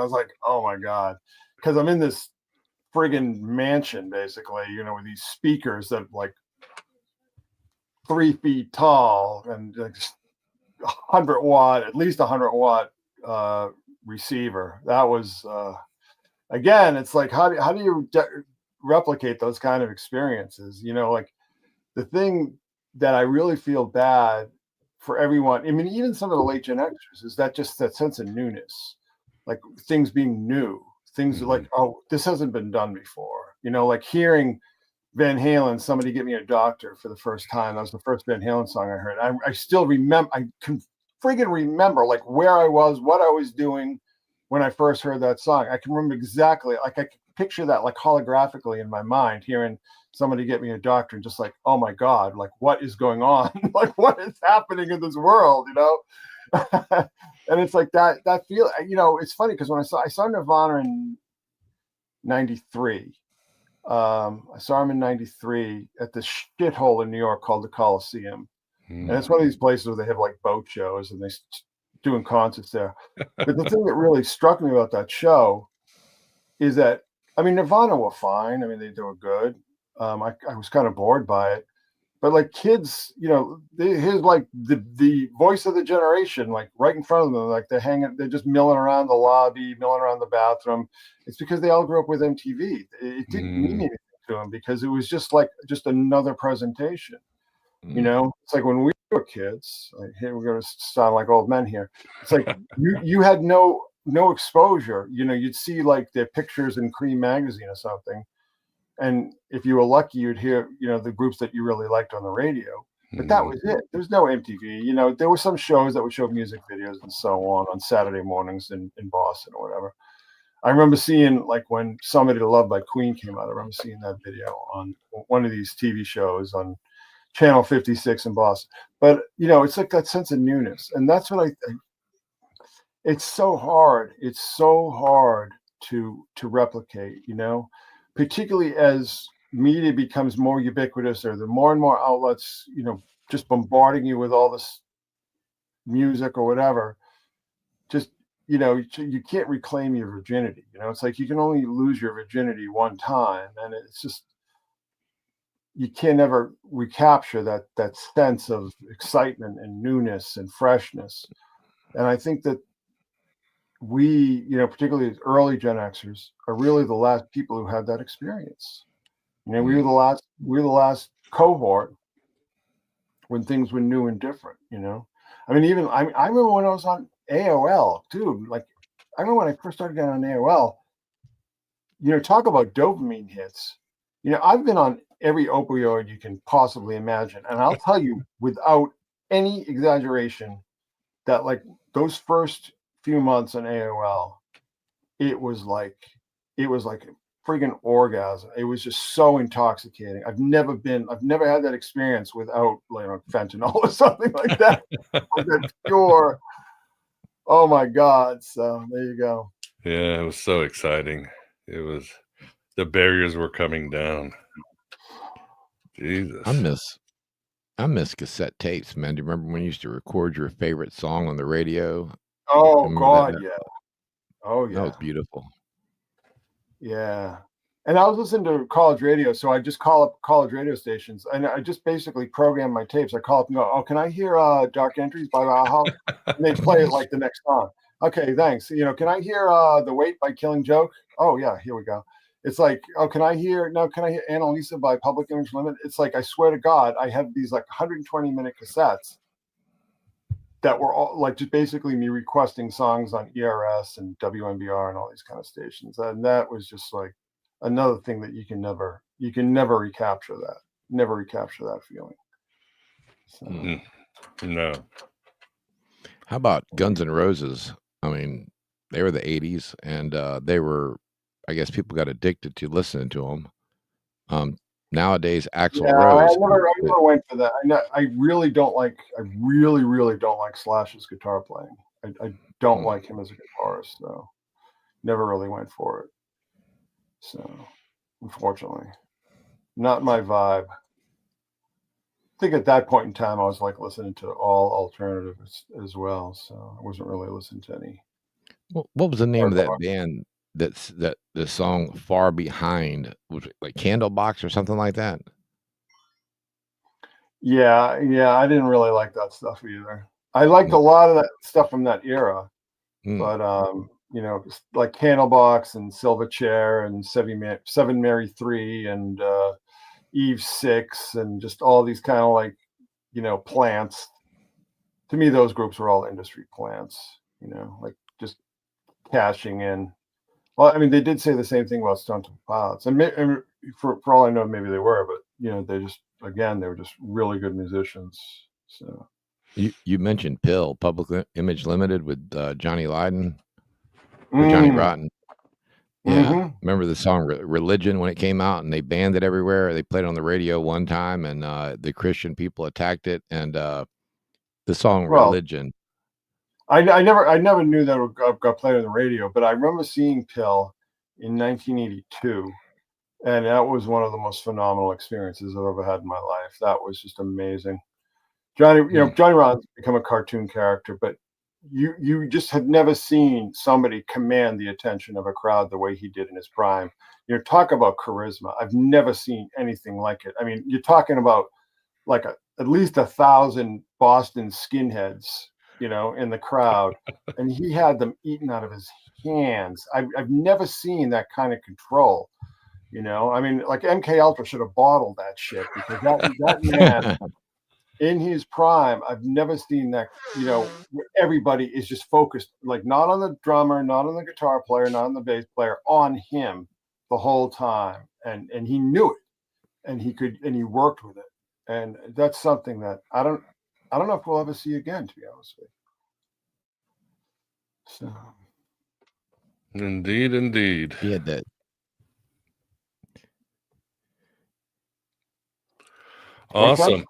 was like, oh my God. Because I'm in this friggin' mansion, basically, with these speakers that like 3 feet tall and like 100 watt, at least 100 watt receiver. That was, again, it's like, how do you replicate those kind of experiences? Like, the thing that I really feel bad for everyone, I mean, even some of the late Gen Xers, is that just that sense of newness, like things being new, things like, oh, this hasn't been done before. Like hearing Van Halen, Somebody Get Me a Doctor for the first time. That was the first Van Halen song I heard. I still remember, I can friggin' remember like where I was, what I was doing when I first heard that song. I can remember exactly, like I could picture that like holographically in my mind, hearing Somebody Get Me a Doctor, and just like, oh my God, like what is going on? Like what is happening in this world, And it's like that feel, it's funny because when I saw Nirvana in 93, I saw him in 93 at this shithole in New York called the Coliseum. And it's one of these places where they have like boat shows and they doing concerts there. But the thing that really struck me about that show is that, I mean, Nirvana were fine. I mean, they were good. I was kind of bored by it, but like kids, here's like the voice of the generation, like right in front of them, like they're just milling around the lobby, milling around the bathroom. It's because they all grew up with MTV. It didn't mean anything to them because it was just another presentation. It's like when we were kids. Like, here we're going to sound like old men here. It's like you had no exposure. You'd see like their pictures in Cream magazine or something. And if you were lucky, you'd hear, the groups that you really liked on the radio. But that was it. There was no MTV. There were some shows that would show music videos and so on Saturday mornings in Boston or whatever. I remember seeing, like, when Somebody to Love by Queen came out, I remember seeing that video on one of these TV shows on Channel 56 in Boston. But, it's like that sense of newness. And that's what it's so hard. It's so hard to replicate, particularly as media becomes more ubiquitous, or the more and more outlets, just bombarding you with all this music or whatever. Just, you can't reclaim your virginity. It's like you can only lose your virginity one time, and it's just, you can never recapture that sense of excitement and newness and freshness. And I think that we, particularly as early Gen Xers, are really the last people who had that experience. We were the last cohort when things were new and different. I mean, even I remember when I was on AOL, dude. Like, I remember when I first started getting on AOL. Talk about dopamine hits. I've been on every opioid you can possibly imagine, and I'll tell you without any exaggeration that like those first few months on AOL, it was like a friggin' orgasm. It was just so intoxicating. I've never had that experience without fentanyl or something like that. Like that pure, oh my God. So there you go. Yeah, it was so exciting. It was, the barriers were coming down. Jesus. I miss cassette tapes, man. Do you remember when you used to record your favorite song on the radio? Oh God, yeah. Oh yeah. That was beautiful. Yeah. And I was listening to college radio, so I just call up college radio stations, and I just basically program my tapes. I call up and go, "Oh, can I hear Dark Entries by Valhalla?" And they play it like the next song. Okay, thanks. Can I hear The Wait by Killing Joke? Oh yeah, here we go. It's like, oh, can I hear Annalisa by Public Image Limited? It's like, I swear to God, I have these like 120-minute cassettes that were all like just basically me requesting songs on ERS and WNBR and all these kind of stations. And that was just like another thing that you can never recapture that feeling. So. No. How about Guns N' Roses? I mean, they were the 80s, and they were, I guess people got addicted to listening to them. Nowadays, Axl Rose. I never went for that. I really don't like Slash's guitar playing. I don't like him as a guitarist, so never really went for it. So, unfortunately, not my vibe. I think at that point in time, I was like listening to all alternative as well, so I wasn't really listening to any. What was the name of that band? That the song "Far Behind" was like Candlebox or something like that. Yeah, I didn't really like that stuff either. I liked a lot of that stuff from that era, but like Candlebox and Silverchair and Seven Mary 3 and Eve 6 and just all these kind of like plants. To me, those groups were all industry plants. Like just cashing in. Well, I mean, they did say the same thing about Stone Temple Pilots, and for all I know, maybe they were, but they were just really good musicians. So you mentioned Pill, Public Image Limited with Johnny Lydon or Johnny Rotten. Yeah, remember the song "Religion" when it came out, and they banned it everywhere. They played it on the radio one time, and the Christian people attacked it. And the song "Religion." I never knew that it got played on the radio, but I remember seeing Pill in 1982, and that was one of the most phenomenal experiences I've ever had in my life. That was just amazing. Johnny Rotten's become a cartoon character, but you just have never seen somebody command the attention of a crowd the way he did in his prime. Talk about charisma. I've never seen anything like it. I mean, you're talking about like at least 1,000 Boston skinheads, in the crowd, and he had them eaten out of his hands. I've never seen that kind of control. I mean, like MK Ultra should have bottled that shit, because that man in his prime, I've never seen that. Where everybody is just focused, like not on the drummer, not on the guitar player, not on the bass player, on him the whole time, and he knew it, and he worked with it, and that's something that I don't know if we'll ever see again, to be honest with you. So. Indeed. He had that. Awesome.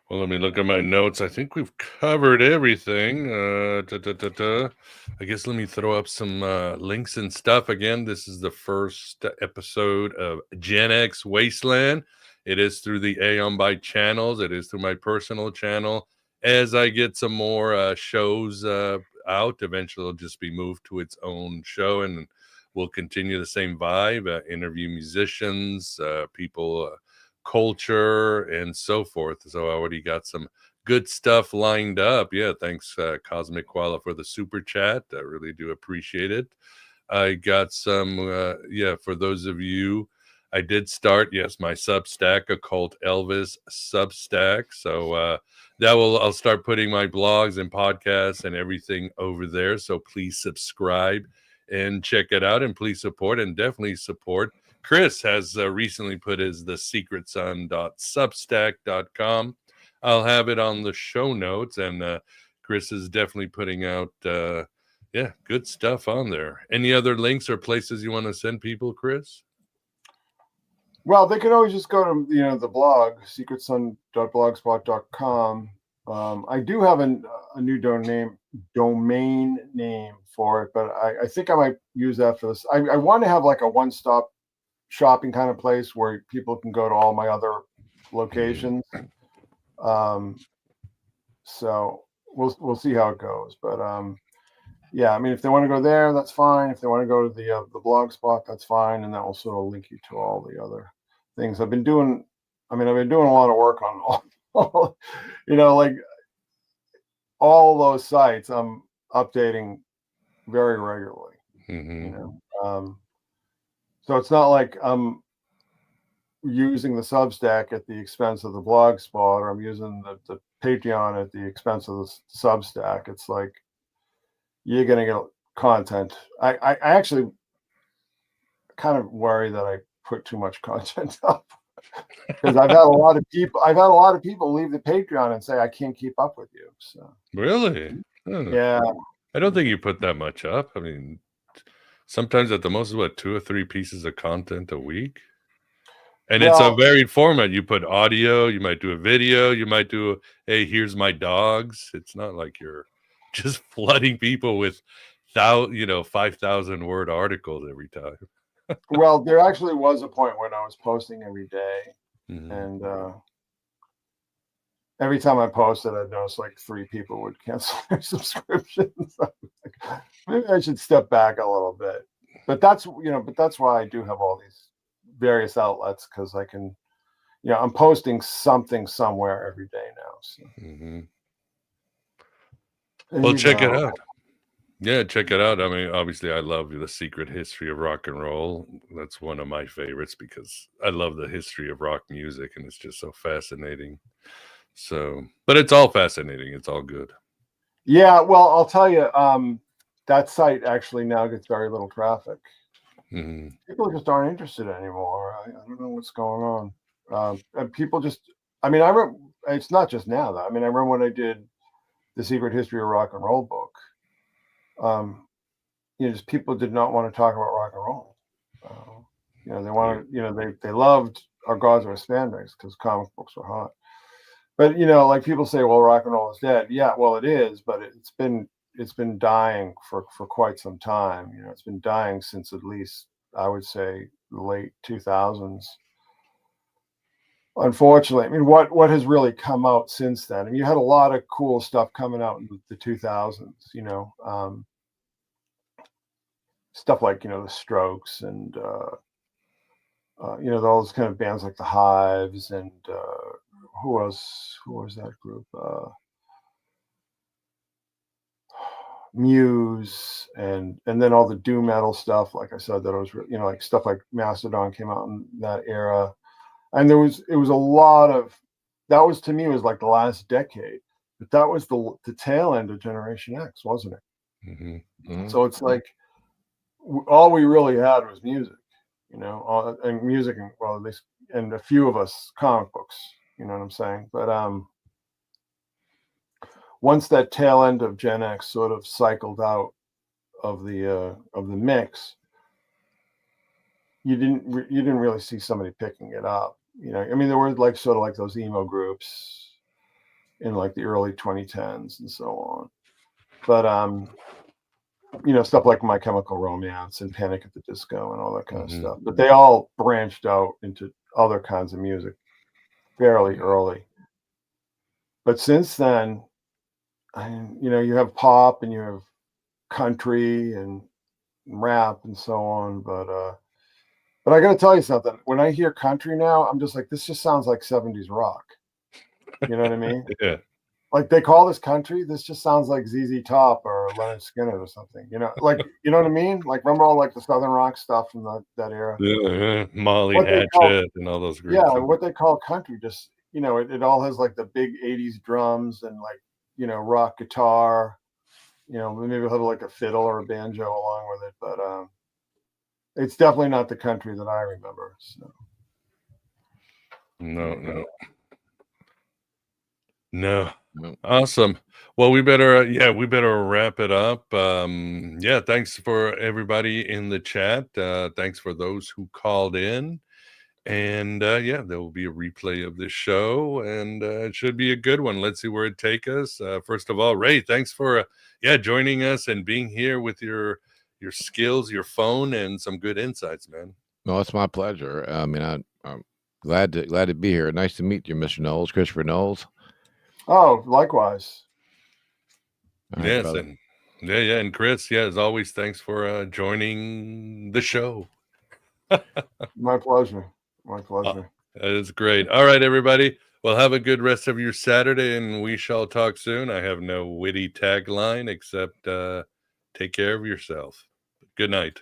Well, let me look at my notes. I think we've covered everything. I guess let me throw up some links and stuff. Again, this is the first episode of GenX Wasteland. It is through the Aeon by channels. It is through my personal channel. As I get some more shows out, eventually it'll just be moved to its own show, and we'll continue the same vibe, interview musicians, people, culture, and so forth. So I already got some good stuff lined up. Yeah, thanks, Cosmic Koala, for the super chat. I really do appreciate it. I got some, for those of you, I did start, my Substack, Occult Elvis Substack. So I'll start putting my blogs and podcasts and everything over there. So please subscribe and check it out, and please support, and definitely support. Chris has recently put his thesecretsun.substack.com. I'll have it on the show notes, and Chris is definitely putting out, good stuff on there. Any other links or places you want to send people, Chris? Well, they can always just go to the blog, secretsun.blogspot.com. I do have a new domain name for it, but I think I might use that for this. I want to have like a one-stop shopping kind of place where people can go to all my other locations. So we'll see how it goes. But yeah, I mean, if they want to go there, that's fine. If they want to go to the blog spot, that's fine, and that will sort of link you to all the other things I've been doing. I mean, I've been doing a lot of work on all like all those sites. I'm updating very regularly. So it's not like I'm using the Substack at the expense of the blog spot, or I'm using the Patreon at the expense of the Substack. It's like you're going to get content. I actually kind of worry that I put too much content up because I've had a lot of people leave the Patreon and say I can't keep up with you. So really, yeah, I don't think you put that much up. I mean, sometimes at the most, what, 2 or 3 pieces of content a week, and it's a varied format. You put audio, you might do a video, you might do hey, here's my dogs. It's not like you're just flooding people with 5,000 word articles every time. Well, there actually was a point when I was posting every day, and every time I posted, I'd notice like 3 people would cancel their subscriptions. Maybe I should step back a little bit, but that's why I do have all these various outlets, because I can, I'm posting something somewhere every day now. So. Well, check it out. Yeah, check it out. I mean, obviously, I love The Secret History of Rock and Roll. That's one of my favorites because I love the history of rock music, and it's just so fascinating. So, but it's all fascinating. It's all good. Yeah, well, I'll tell you, that site actually now gets very little traffic. People just aren't interested anymore. I don't know what's going on. And people just, I mean, it's not just now, though. I mean, I remember when I did The Secret History of Rock and Roll book. Just people did not want to talk about rock and roll. They wanted, they loved Our Gods Wear Spandex because comic books were hot. But like people say, well, rock and roll is dead. Yeah, well, it is, but it's been dying for quite some time. It's been dying since at least, I would say, the late 2000s. Unfortunately, I mean, what has really come out since then? I mean, you had a lot of cool stuff coming out in the 2000s. Stuff like the Strokes and those kind of bands like the Hives and who else? Who was that group? Muse and then all the doom metal stuff. Like I said, that was like stuff like Mastodon came out in that era, and it was a lot of that. Was to me was like the last decade, but that was the tail end of Generation X, wasn't it? So it's like all we really had was music, and music, and well, at least, and a few of us comic books. You know what I'm saying? But once that tail end of Gen X sort of cycled out of the mix, you didn't really see somebody picking it up. I mean, there were like sort of like those emo groups in like the early 2010s and so on, but stuff like My Chemical Romance and Panic at the Disco and all that kind of stuff. But they all branched out into other kinds of music fairly early. But since then, you have pop and you have country and rap and so on. But I got to tell you something. When I hear country now, I'm just like, this just sounds like 70s rock. You know what I mean? Yeah. Like they call this country. This just sounds like ZZ Top or Leonard Skinner or something. Like you know what I mean? Like remember all like the Southern rock stuff from that era? Yeah, Molly Hatchet and all those groups. Yeah, what they call country, just it all has like the big 80s drums and like rock guitar. Maybe we'll have like a fiddle or a banjo along with it, but it's definitely not the country that I remember. So. No. Awesome. Well, we better wrap it up. Thanks for everybody in the chat. Thanks for those who called in. And there will be a replay of this show, and it should be a good one. Let's see where it takes us. First of all, Ray, thanks for joining us and being here with your skills, your phone, and some good insights, man. No, it's my pleasure. I mean, I'm glad to be here. Nice to meet you, Mr. Knowles, Christopher Knowles. Oh, likewise. Yes, and Yeah. And Chris, as always, thanks for joining the show. My pleasure. My pleasure. That is great. All right, everybody. Well, have a good rest of your Saturday, and we shall talk soon. I have no witty tagline except take care of yourself. Good night.